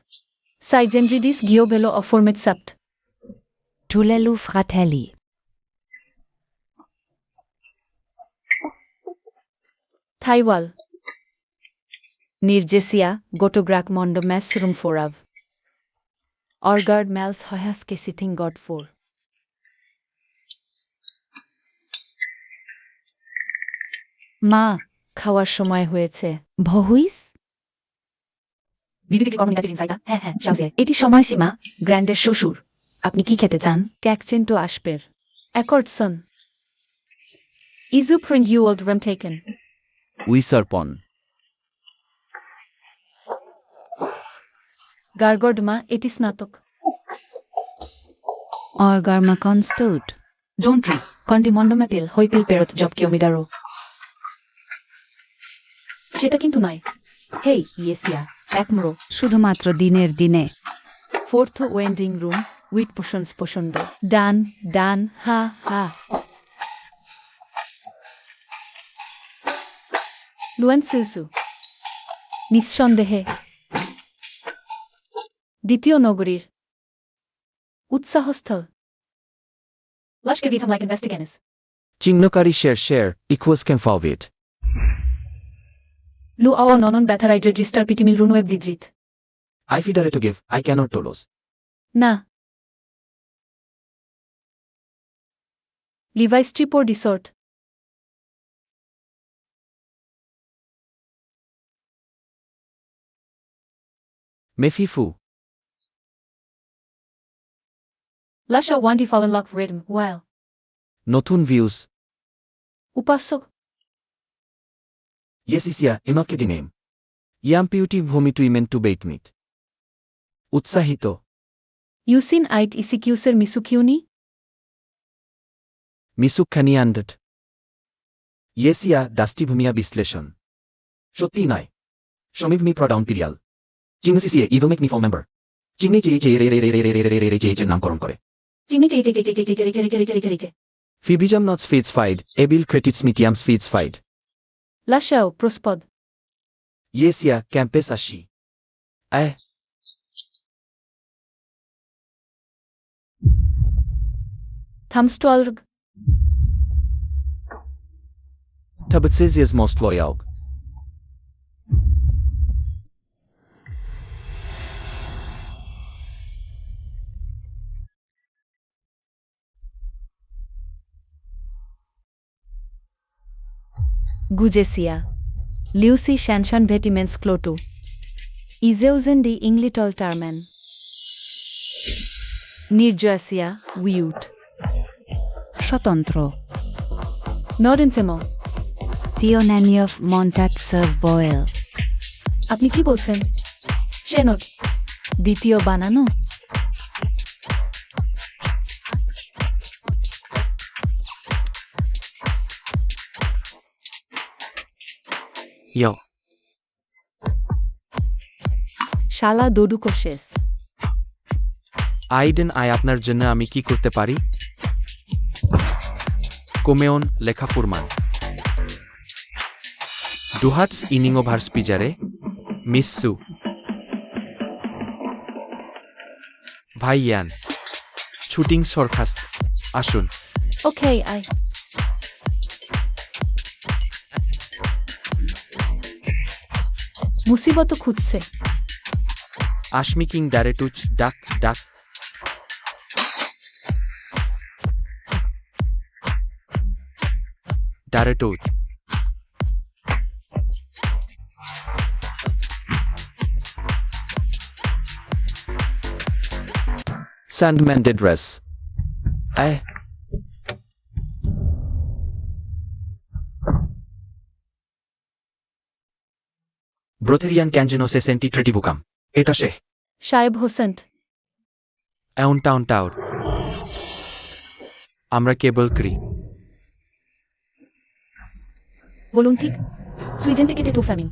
সাইজেন্ড্রিডিস গিওবেলো অফরমেট সাপ্ট। টুলেলু ফ্রাটেলি। থাইওয়াল। নির্জেসিয়া গোটোগ্রাক মন্ডোম্যাস রুম ফোরাভ। অর্গার্ড ম্যালস হয়াসকে সিথিং গড ফোর। মা খাওয়ার সময় হয়েছে। ভহুইস হ্যাঁ, এটি সময়সীমা গ্র্যান্ডের শ্বশুর আপনি কি খেতে চান? ক্যাকচেন্টো আসপের অ্যাকর্ডসন ইজুপ্রিং ইউ ওল্ড রম টেকেন উইসারপন গার্গডমা এটি স্নাতক Orgarma constud. জোন্ট্রি কন্টিমন্ডোম্যাপিল হইপিল পেরত জবকিওমিডারো সেটা কিন্তু নয়। হেই ইয়েসিয়া একমরো শুধুমাত্র দিনের দিনে ফোর্থ ওয়েন্ডিং রুম উইথ পোষণস পোষণ্ড ডান ডান হা হা লুয়েনসিউসু নিঃসন্দেহে দ্বিতীয় নগরীর উৎসাহস্থল লাশকে ভিথম লাইক ইনভেস্টিগেনিস চিহ্নকারী শের ইকুয়াস ক্যাম্ফাউভিট লু আওয়া ননন ব্যথারাইড্রেড রিস্টার পিটিমিল রুনুয়েব দিদ্রিত I fidare to give, I cannot tolos. না লিভাইস ট্রিপোর ডিসর্ট Mefifu, লাশা ওয়ান্ডি ফলন লক রিদম ওয়াইল নতুন ভিউজ, উপাসক Yesisia, Enoke the name. Yampiuti vomituimen to bait meat. উৎসাহিত, ইউসিন আইট ইসিকিউসের মিসুকিউনি মিসুকখানি আন্ডট। ইয়েসিয়া ডাস্টিভূমিয়া বিশ্লেষণ। সত্যি নয়। সমীভমি প্রডাউন পিরিয়াল। চিংসিসিয়ে ইভোমেক নিফল মেম্বার। চিংনি চেয়ে চেয়ে রে রে রে রে রে রে রে রে রে চেয়ে চেয়ে নামকরণ করে। চিনি চেয়ে চেয়ে চেয়ে চেয়ে চেয়ে চেয়ে চেয়ে চেয়ে চেয়ে চেয়ে ফিবিজাম নটস ফিটস ফাইড, এবিল ক্রেটিটস মিটিয়ামস ফিটস ফাইড। লাশাও প্রস্পদ ইয়েসিয়া ক্যাম্পেস আসি। থামস্টোয়ালর্গ Tabitsezias most loyal. গুজেসিয়া লিউসি শ্যানশান ভেটিমেন্স ক্লোটু ইজেউজেন ডি ইংলিটল টার্মেন নির্জয়াসিয়া উইউট স্বতন্ত্র নরেনথেমো Tionaniov Montat Serve Boyle. আপনি কি বলছেন সেনট দ্বিতীয় বানানো Yo. শালা দোডুকোশেস আইডেন আই আপনার জন্য আমি কি করতে পারি? কোমেওন লেখা ফুরমান ডুহাটস ইনিং ওভার স্পিজারে মিসসু ভাইয়ান শুটিং সরখাস্ত আসুন ওকে আই মুসিবত খুঁজছে আশমি কিং ডারেটুচ ডাক ডাক ডারেটুচ Sandman de dress. ব্রোথেরিয়ান ক্যানজেনোসে সেন্টিট্রেটিভুকাম এটা সে সাহেব হোসেন্ট এউন টাউন টাউর আমরা কেবল ক্রি বলুন ঠিক সুইজেন থেকে টু ফ্যামিং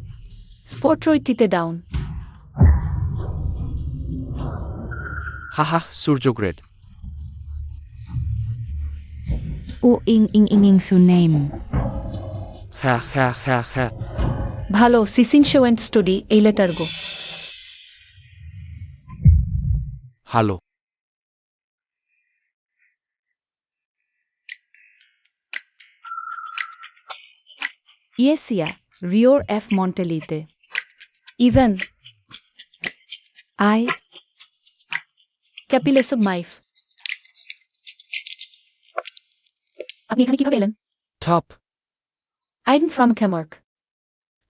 স্পোর্ট্রয়েডটিতে ডাউন হাহা সূর্য গ্রেড ও ইং সু নেম হ্যাঁ হ্যাঁ হ্যাঁ হ্যাঁ ভালো সিসিনশোয়েন্ট স্টুডি এই লেটার গো হ্যালো ইয়েসিয়া রিওর এফ মন্টেলিতে ইভেন আই ক্যাপিলেসব মাইফ আপনি এখানে কিভাবে এলেন টপ আইডেন ফ্রম ক্যামার্ক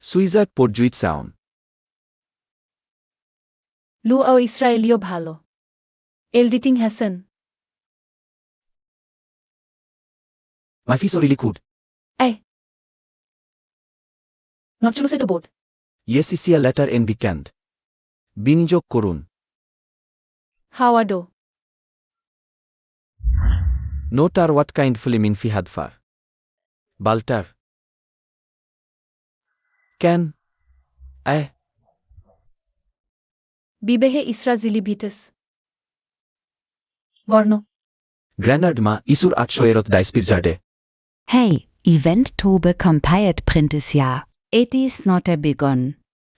সুইজার পরজুইট সাউন্ড লু ও ইসরায়েলীয় ভালো এলডিটিং হ্যাসেন My feet so really cool. এই নটচুলো সেটা board Yes, is a letter in weekend. বিনিয়োগ করুন। হাওয়াডো Notar what kind film in Fihadfar? Baltar. Can. বিবেহে ইসরাজিলি ভিটেস বর্ণ Grenard ma isur 800 Daispirjade. Hey, Event Tobe Compayet Printes ja. It is not a begon.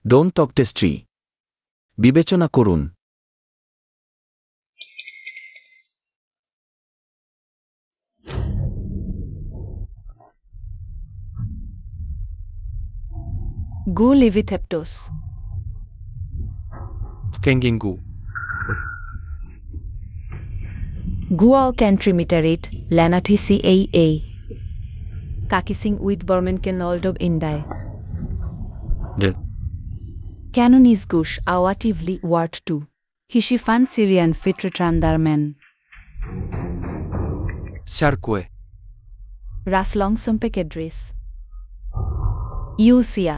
Don't talk test tree. বিবেচনা করুন। গু লিভিথেপ্টোস Kengingu. গুয়াল ক্যান্ট্রিমিটারেট ল্যানাটিসি এই কাকিসিং with বর্মেন কেন অলডব ইন্ডায় De. ক্যানোনিস গুশ আওয়াটিভলি word to Hishifan Syrian Fitretrandarmen. Sarkwe. রাসলং সম্পেকেড্রেস ইউসিয়া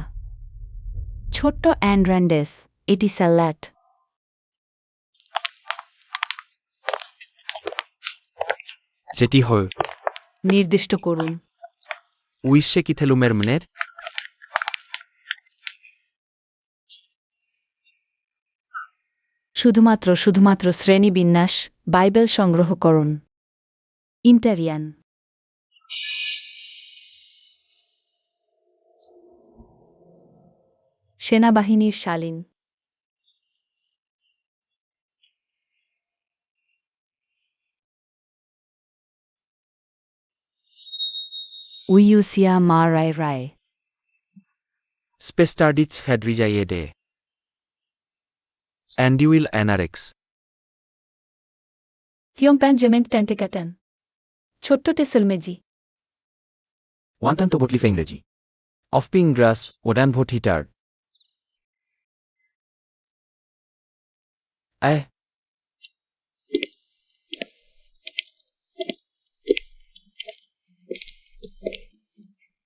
Chotto Andrandes. It is a lat. যেটি হয় নির্দিষ্ট করুন উইশে কি থেলুমের মনের শুধুমাত্র শ্রেণীবিন্যাস বাইবেল সংগ্রহ করুন ইন্টারিয়ান সেনাবাহিনীর শালীন Uyusia Marai Rai. স্পেস্টার্ডিচ হেডরিজাইয়েডে অ্যান্ডিউইল অ্যানারেক্স থিওম্প্যানজেমেন্ট ট্যান্টেকাটান ছোট্ট টেসেলমেজি Wantan to botli fengreji. Offping grass, odan vot hitar.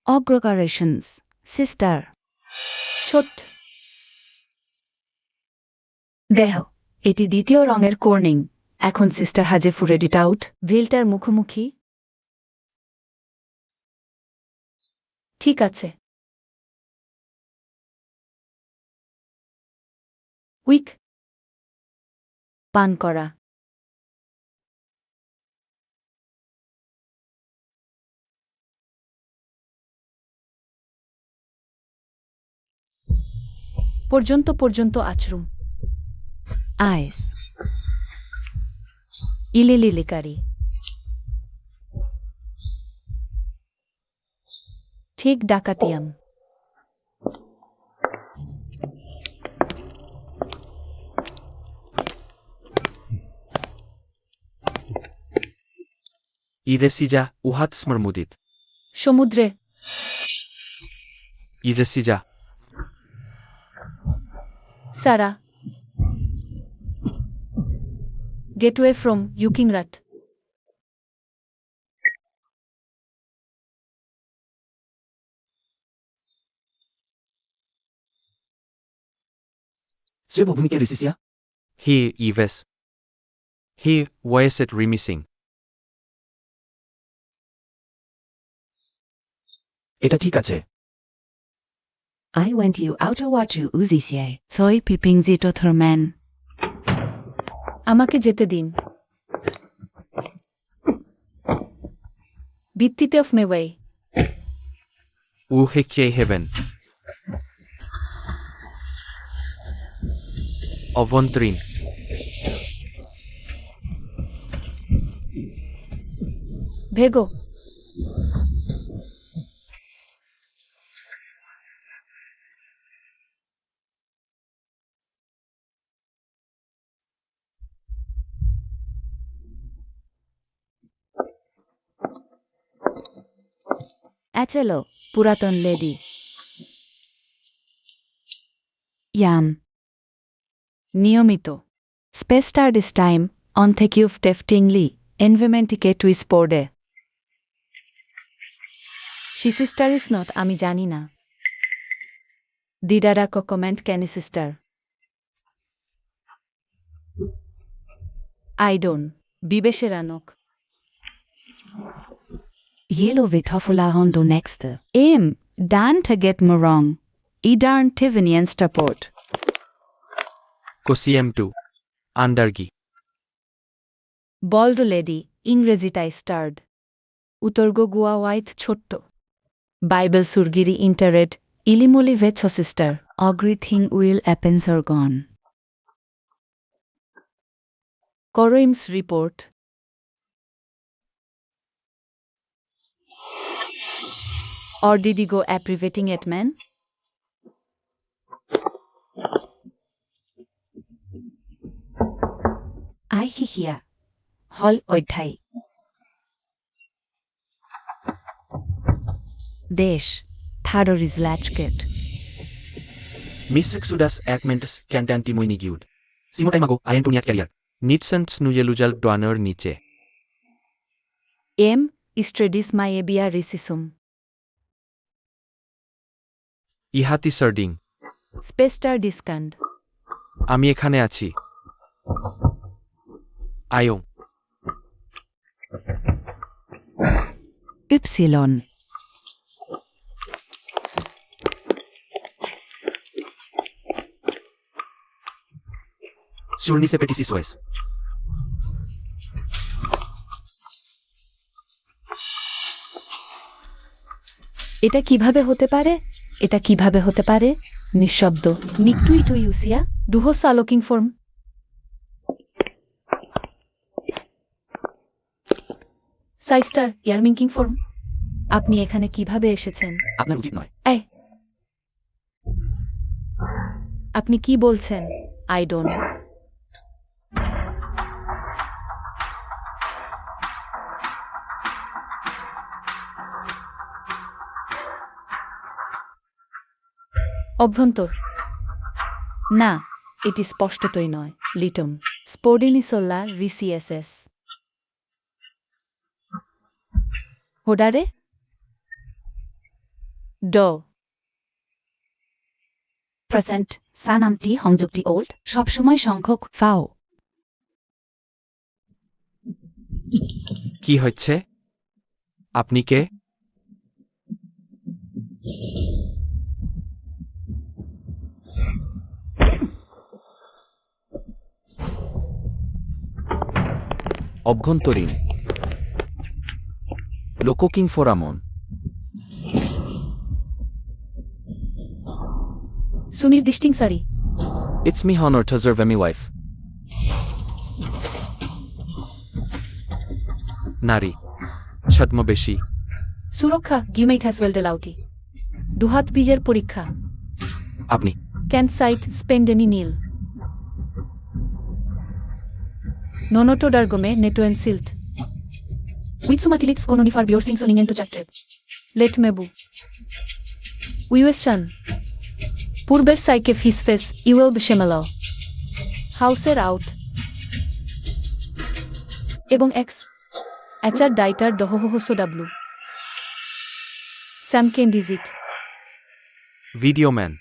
Aggregations. Sister. ছোট দেহ এটি দ্বিতীয় রঙের কর্নিং এখন সিস্টার হাজে ফুরেড ইট আউট ভিলটার মুখোমুখি ঠিক আছে উইক পান করা পর্যন্ত আচরুম Eyes. ইলিলিলিকারি ঠিক ডাকাতিয়াম ইরেসিজা উহাত স্মরমুদিত সমুদ্রে ইরেসিজা সারা গেটওয়ে ফ্রম ইউকিংরাট Sebo bhumike risisia. হি ইভেস হি ওয়েসেট রিমিসিং এটা ঠিক আছে। I went you out to watch you uzisie. Soy piping zito thurman. আমাকে যেতে দিন ভিত্তিতে অফ মেওয়ে উ হেকিয়ে হেবেন অভ্যন্তরীণ ভেগো Achelo. Puraton lady. Yam. নিয়মিত Spestar this time. On the cube teftingly. Environmentike twist borde. She sister is not, আমি জানি না। Didara ko comment kenny sister. I don't. বিবেশেরানক। Yellow vitofular do nächste. Dan to get morong. Idarn Tivini and Staport. Kosiem2. Andargi. Bold lady ইংরেজিটায় স্টার্ড উতর্গ গুয়া ওয়াইথ ছোট্ট Bible সুরগিরি ইন্টারেট ইলিমুলি ভেছ sister Everything will happens are gone. করোইমস report or did you go aggravating it man I hear. Hol oithai. Desh. Tharo is latchket. Missek sudas agmentes cantanti muinigiud. Simotaimago, Iantoniat carrier. Nitsant snujelujal doaner niche. এম স্ট্রেডিস মাইয়েবিয়া রিসিসুম ইহাতি সার্ডিং। স্পেস্টার ডিসকান্ড আমি এখানে আছি। আয়ো। Ypsilon. Surnice petisis oes. এটা কিভাবে হতে পারে এটা কিভাবে হতে পারে নিঃশব্দ নিকটুই টু ইউসিয়া দুহো সালোকিং ফর্ম সাইস্টার ইয়ারমিংকিং ফর্ম আপনি এখানে কিভাবে এসেছেন আপনার উচিত নয়। এই আপনি কি বলছেন আই ডোন্ট অভ্যন্তর না এটি স্পষ্টতই নয় লিটম স্পোর্ডিনিসোল্লা ভিসিএসএস হোডারে ড Present. Sanamti Hongjukti old. সবসময় সংখ্যক ফাও কি হচ্ছে? আপনি কে? অভ্যন্তরীণ। লোককিং ফোরামন। সুনির্দিষ্টিং সারি It's me honor to serve me wife. নারী। ছদ্মবেশী। সুরক্ষা গিমেইথাস ওয়েলডেলাউটি দুহাত বীজের পরীক্ষা আপনি। ক্যানসাইট স্পেন্ডেনি নীল নোনোটোডার্গমে নেটোয়েন সিল্ট উইটসুমাটিলিক্স কোনোনিফার বিওরসিং সোনিং টু চ্যাপ্টেব লেট মেবু উইওয়েশন পূর্বের সাইকে ফিসফেস ইউএল বেশেমেল হাউসের আউট এবং এক্স অ্যাচার ডাইটার ডহহসো ডাব্লু স্যামকেন ডিজিট ভিডিওম্যান।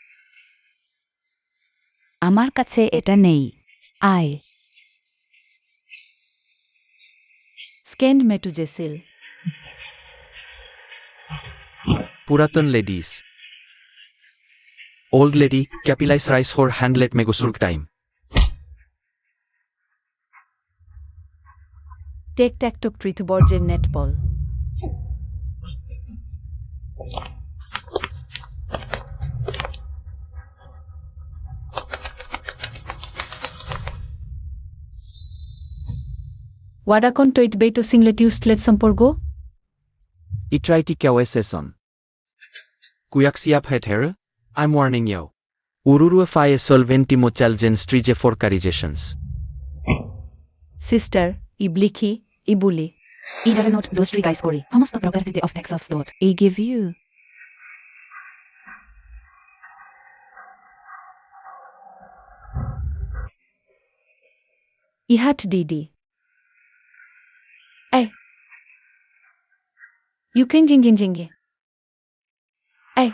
আমার কাছে এটা নেই আই স্কেন্ড মেটুজেসিল পুরাতন লেডিস। ওল্ড লেডি ক্যাপিলাইস রাইস হোর হ্যান্ডলেট মেগোসুর্ক টাইম। টেক ট্যাকটক ট্রিথবর্জের নেটবল ওয়াডাকন টইট বেইটো সিংলেটিউস্টলেট সম্পর্ক Itraiti kaweseson. Kuyaksiap het her? I'm warning you. Ururua fae solventimo chalgen strige forcarizations. Sister ইবলিখি ইবুলি ইডারে নোট দোস্ট্রি গাইস করি সমস্ত প্রপার্টিতে অফ ট্যাক্স অফ স্লোট এই গিভ ইউ ইহাট ডিডি এই ইউকেন জিঙ্গিন জিঙ্গে এই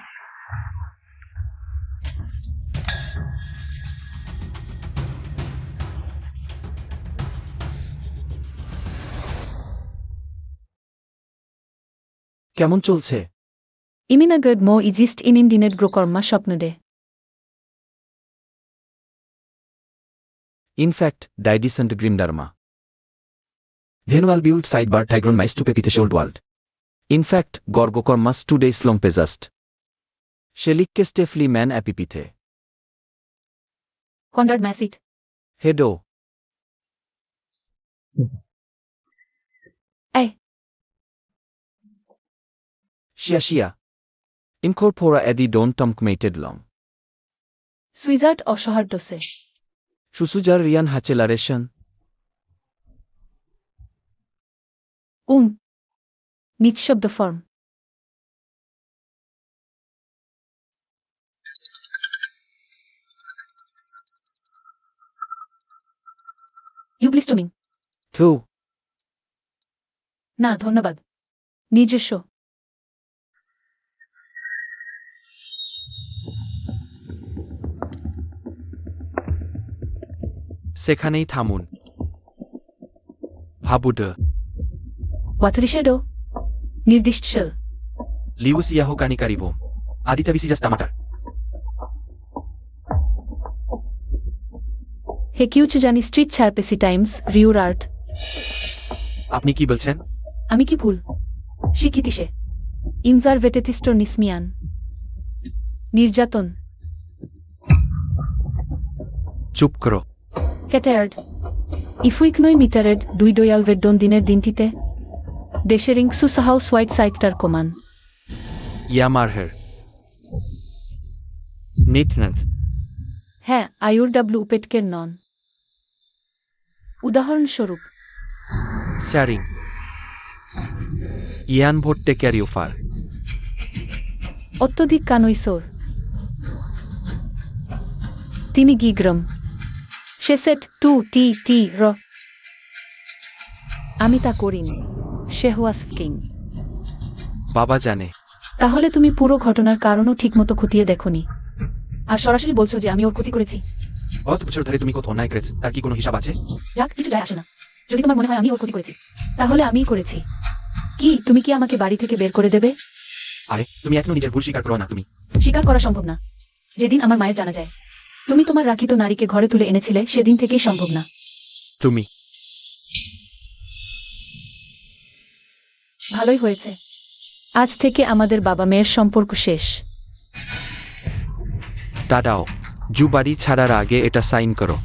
কেমন চলছে? ইমিনাগড মো ইজিস্ট ইন ইন্ডিনেট গ্রোকর্মা স্বপ্নদে ইনফ্যাক্ট ডাইডিসেন্ট গ্রিমডার্মা ভেনুয়াল বিউল্ড সাইডবার টাইগ্রন মাইস টু পেপিতে শোল্ড ওয়ার্ল্ড ইনফ্যাক্ট গর্গকর্মাস টু ডে স্লং পেজাস্ট শেলিককে স্টেফলি ম্যান অ্যাপিপিথে কন্ডার্ড ম্যাসিট হেডো এই শিয়া ইনকোরপোরা এদি ডোন টমকমেটেড লং সুইজার্ড অসহার্ডসে সুসুজার রিয়ান হাচেলারেশন নিঃশব্দ ফর্ম ইউপ্লিস্টমিং থু না ধন্যবাদ নিজস্ব সেখানেই থামুন। হাবুড ওয়াথরিশেডো নির্দিষ্ট লিউস ইয়াহো কানিকারিভোম আদিতা বিসিজাস টামাটার। হে কিউচ জানি স্ট্রিট ছায়াপেসি টাইমস রিউর আর্ট আপনি কি বলছেন? আমি কি ভুল শিখিতিসে ইনজার ভেটেথিস্টোর নিসমিয়ান নির্যাতন চুপ করো। ক্যাটায়ার্ড ইফুইকনই মিটারেড দুই ডয়াল ভেড্ডন দিনের দিনটিতে দেশের ইংসু সাহাউস হোয়াইট সাইটটার কমান ইয়ামারহের নিটনাট হ্যাঁ আয়ুর ডাব্লু উপেটকের নন উদাহরণস্বরূপ স্যারিং ইয়ান ভোট্টে ক্যারিওফার অত্যধিক কানৈসোর তিনি গিগ্রম শেসেট টু টি টি র আমি তা করিনি শেহওয়াস কিং বাবা জানে। তাহলে তুমি পুরো ঘটনার কারণও ঠিকমতো খতিয়ে দেখোনি আর সরাসরি বলছো যে আমি ওর ক্ষতি করেছি। কত বছর ধরে তুমি কত অন্যায় করেছ তার কি কোনো হিসাব আছে? যাক কিছু যায় আসে না। যদি তোমার মনে হয় আমি ওর ক্ষতি করেছি তাহলে আমিই করেছি। কি তুমি কি আমাকে বাড়ি থেকে বের করে দেবে? আরে তুমি এখনো নিজের ভুল স্বীকার করো না। তুমি স্বীকার করা সম্ভব না। যেদিন আমার মায়ের জানা যায় তুমি তোমার রাখিত নারীকে ঘরে তুলে এনেছিলে সেদিন থেকেই সম্ভব না। তুমি ভালোই হয়েছে, আজ থেকে আমাদের বাবা মেয়ের সম্পর্ক শেষ। দাঁড়াও, জু বাড়ি ছাড়ার আগে এটা সাইন করো।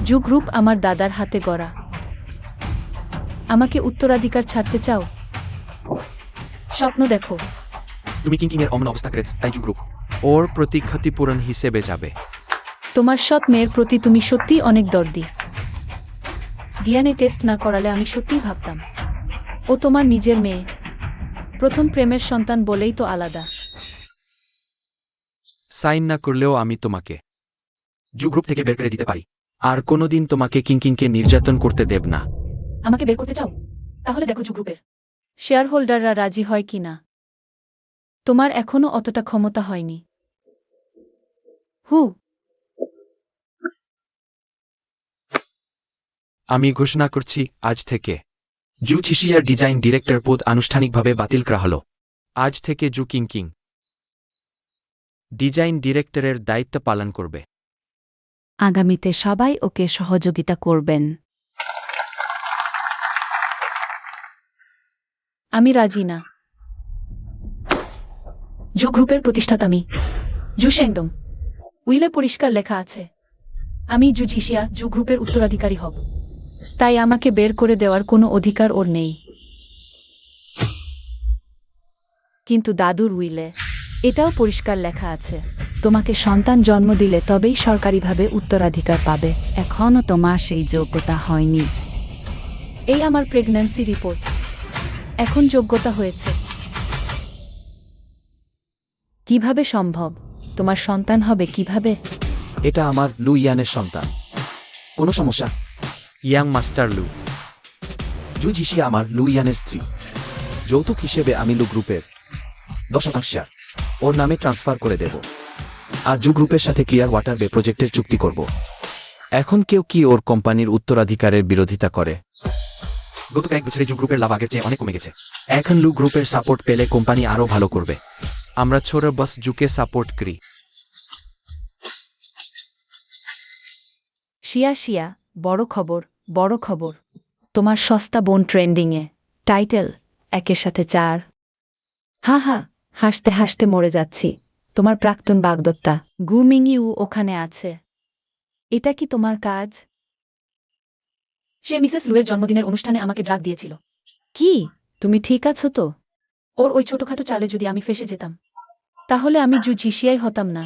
জু গ্রুপ আমার দাদার হাতে গড়া। আমাকে উত্তরাধিকার ছাড়তে চাও? স্বপ্ন দেখো। তুমি কিং এর অমন অবস্থা করেছ তাই জু গ্রুপ ওর প্রতি ক্ষতিপূরণ হিসেবে যাবে। তোমার সৎ মেয়ের প্রতি তুমি সত্যিই অনেক দরদি। ডিএনএ টেস্ট না করালে আমি সত্যিই ভাবতাম ও তোমার নিজের মেয়ে। প্রথম প্রেমের সন্তান বলেই তো আলাদা। সাইন না করলেও আমি তোমাকে জু গ্রুপ থেকে বের করে দিতে পারি, আর কোনোদিন তোমাকে কিংকে নির্যাতন করতে দেব না। আমাকে বের করতে চাও? তাহলে দেখো জু গ্রুপের শেয়ার হোল্ডাররা রাজি হয় কি না। তোমার এখনো অতটা ক্ষমতা হয়নি। আমি ঘোষণা করছি, আজ থেকে জু ছিশিয়ার ডিজাইন ডিরেক্টর পদ আনুষ্ঠানিকভাবে বাতিল করা হলো। আজ থেকে জু কিং ডিজাইন ডিরেক্টরের দায়িত্ব পালন করবে। আগামীতে সবাই ওকে সহযোগিতা করবেন। আমি রাজি না। জু গ্রুপের প্রতিষ্ঠাতা আমি, জু শেংডং। উইলে পরিষ্কার লেখা আছে আমি জু ঝিশিয়া জু গ্রুপের উত্তরাধিকারী হব। তাই আমাকে বের করে দেওয়ার কোনো অধিকার ওর নেই। কিন্তু দাদুর উইলে এটাও পরিষ্কার লেখা আছে তোমাকে সন্তান জন্ম দিলে তবেই সরকারিভাবে উত্তরাধিকার পাবে। এখনও তোমার সেই যোগ্যতা হয়নি। এই আমার প্রেগন্যান্সি রিপোর্ট। এখন যোগ্যতা হয়েছে। কিভাবে সম্ভব? তোমার সন্তান হবে কিভাবে? এটা আমার লু ইয়ানের সন্তান। কোনো সমস্যা? ইয়াং মাস্টার লু, জু জিশিয়া আমার লুইয়ানের স্ত্রী। যৌতুক হিসেবে আমি লু গ্রুপের 10% শেয়ার ওর নামে ট্রান্সফার করে দেব, আর জু গ্রুপের সাথে ক্লিয়ার ওয়াটার বে প্রজেক্টের চুক্তি করব। এখন কেউ কি ওর কোম্পানির উত্তরাধিকারের বিরোধিতা করে? গত কয়েক বছরে জু গ্রুপের লাভ আগের চেয়ে অনেক কমে গেছে। এখন লু গ্রুপের সাপোর্ট পেলে কোম্পানি আরও ভালো করবে। আমরা ছোট বস জুকে সাপোর্ট করি। শিয়া শিয়া, বড় খবর, বড় খবর। তোমার সস্তা বোন ট্রেন্ডিংয়ে। টাইটেল 1-এর সাথে 4। হা হা, হাসতে হাসতে মরে যাচ্ছি। তোমার প্রাক্তন বাগদত্তা গু মিংইউ ওখানে আছে। এটা কি তোমার কাজ? সে মিসেস লুয়ের জন্মদিনের অনুষ্ঠানে আমাকে ড্রাগ দিয়েছিল। কি, তুমি ঠিক আছো তো? ওর ওই ছোটখাটো চালে যদি আমি ফেসে যেতাম, তাহলে আমি জু জিশিয়াই হতাম না।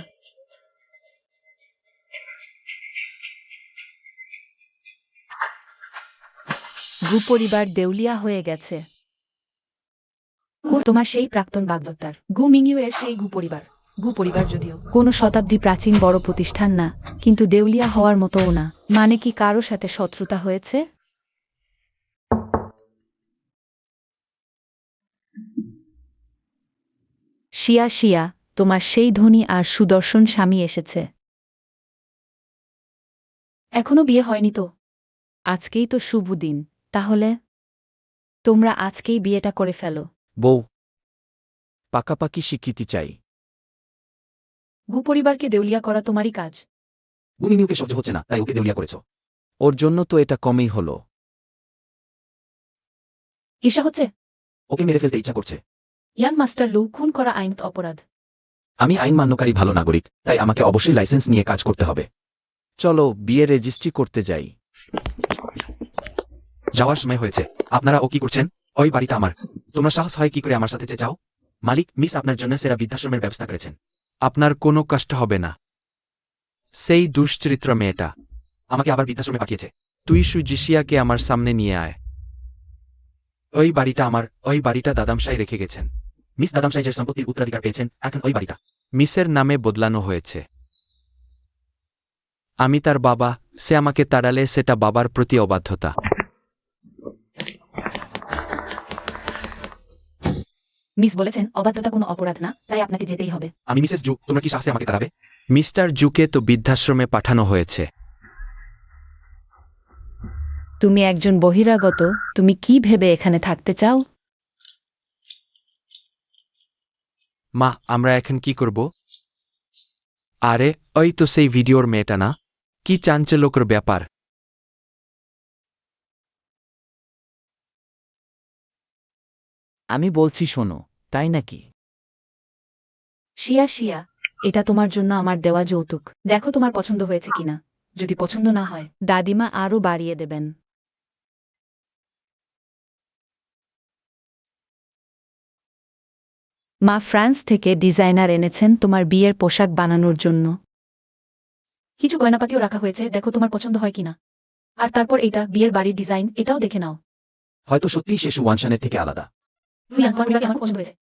গু পরিবার দেউলিয়া হয়ে গেছে। তোমার সেই প্রাক্তন বাগদত্তার গু মিংইউ এর সেই গু পরিবার যদিও কোনো শতাব্দী প্রাচীন বড় প্রতিষ্ঠান না, কিন্তু দেউলিয়া হওয়ার মতোও না। মানে কি কারো সাথে শত্রুতা হয়েছে? শিয়া শিয়া, তোমার সেই ধনী আর সুদর্শন স্বামী এসেছে। এখনো বিয়ে হয়নি তো? আজকেই তো শুভ দিন। তাহলে তোমরা আজকেই বিয়েটা করে ফেলো। বউ, পাকাপাকি স্বীকৃতি চাই। গু পরিবারকে দেউলিয়া করা তোমারই কাজ। গু মিংইউকে সহ্য হচ্ছে না, তাই ওকে দেউলিয়া করেছ। ওর জন্য তো এটা কমই হলো। ঈর্ষা হচ্ছে? ওকে মেরে ফেলতে ইচ্ছা করছে। ইয়াং মাস্টার লু, খুন করা আইনত অপরাধ। আমি আইন মান্যকারী ভালো নাগরিক, তাই আমাকে অবশ্যই লাইসেন্স নিয়ে কাজ করতে হবে। চলো বিয়ে রেজিস্ট্রি করতে যাই। যাওয়ার সময় হয়েছে। আপনারা ও কি করছেন? ওই বাড়িটা আমার। তোমরা সাহস হয় কি করে আমার সাথে যে যাও? মালিক, মিস আপনার জন্য সেরা বৃদ্ধাশ্রমের ব্যবস্থা করেছেন। আপনার কোনো কষ্ট হবে না। সেই দুশ্চরিত্র মেয়েটা আমাকে আবার বৃদ্ধাশ্রমে পাঠিয়েছে। তুই সুজিশিয়াকে আমার সামনে নিয়ে আয়। ওই বাড়িটা আমার। ওই বাড়িটা দাদামশাই রেখে গেছেন। মিস দাদামশাই যে সম্পত্তির উত্তরাধিকার পেয়েছেন, এখন ওই বাড়িটা মিসের নামে বদলানো হয়েছে। আমি তার বাবা, সে আমাকে তাড়ালে সেটা বাবার প্রতি অবাধ্যতা। মিস বলেছেন অবাধ্যতা কোনো অপরাধ না, তাই আপনাকে যেতেই হবে। আমি মিসেস জু, তোমরা কি সাহসে আমাকে তাড়াবে? মিস্টার জুকে তো বৃদ্ধাশ্রমে পাঠানো হয়েছে। তুমি একজন বহিরাগত, তুমি কি ভেবে এখানে থাকতে চাও? মা, আমরা এখন কি করব? আরে, ওই তো সেই ভিডিওর মেয়েটা না? কি চাঞ্চল্যকর ব্যাপার। আমি বলছি শোনো, তাই নাকি? শিয়া শিয়া, এটা তোমার জন্য আমার দেওয়া যৌতুক। দেখো তোমার পছন্দ হয়েছে কিনা। যদি পছন্দ না হয়, দাদিমা আরও বাড়িয়ে দেবেন। মা ফ্রান্স থেকে ডিজাইনার এনেছেন তোমার বিয়ের পোশাক বানানোর জন্য। কিছু গয়নাপাতিও রাখা হয়েছে, দেখো তোমার পছন্দ হয় কিনা। আর তারপর এটা বিয়ের বাড়ির ডিজাইন, এটাও দেখে নাও। হয়তো সত্যিই সে সুওয়ানশানের থেকে আলাদা। তোমার পরিবারকে আমার পছন্দ হয়েছে।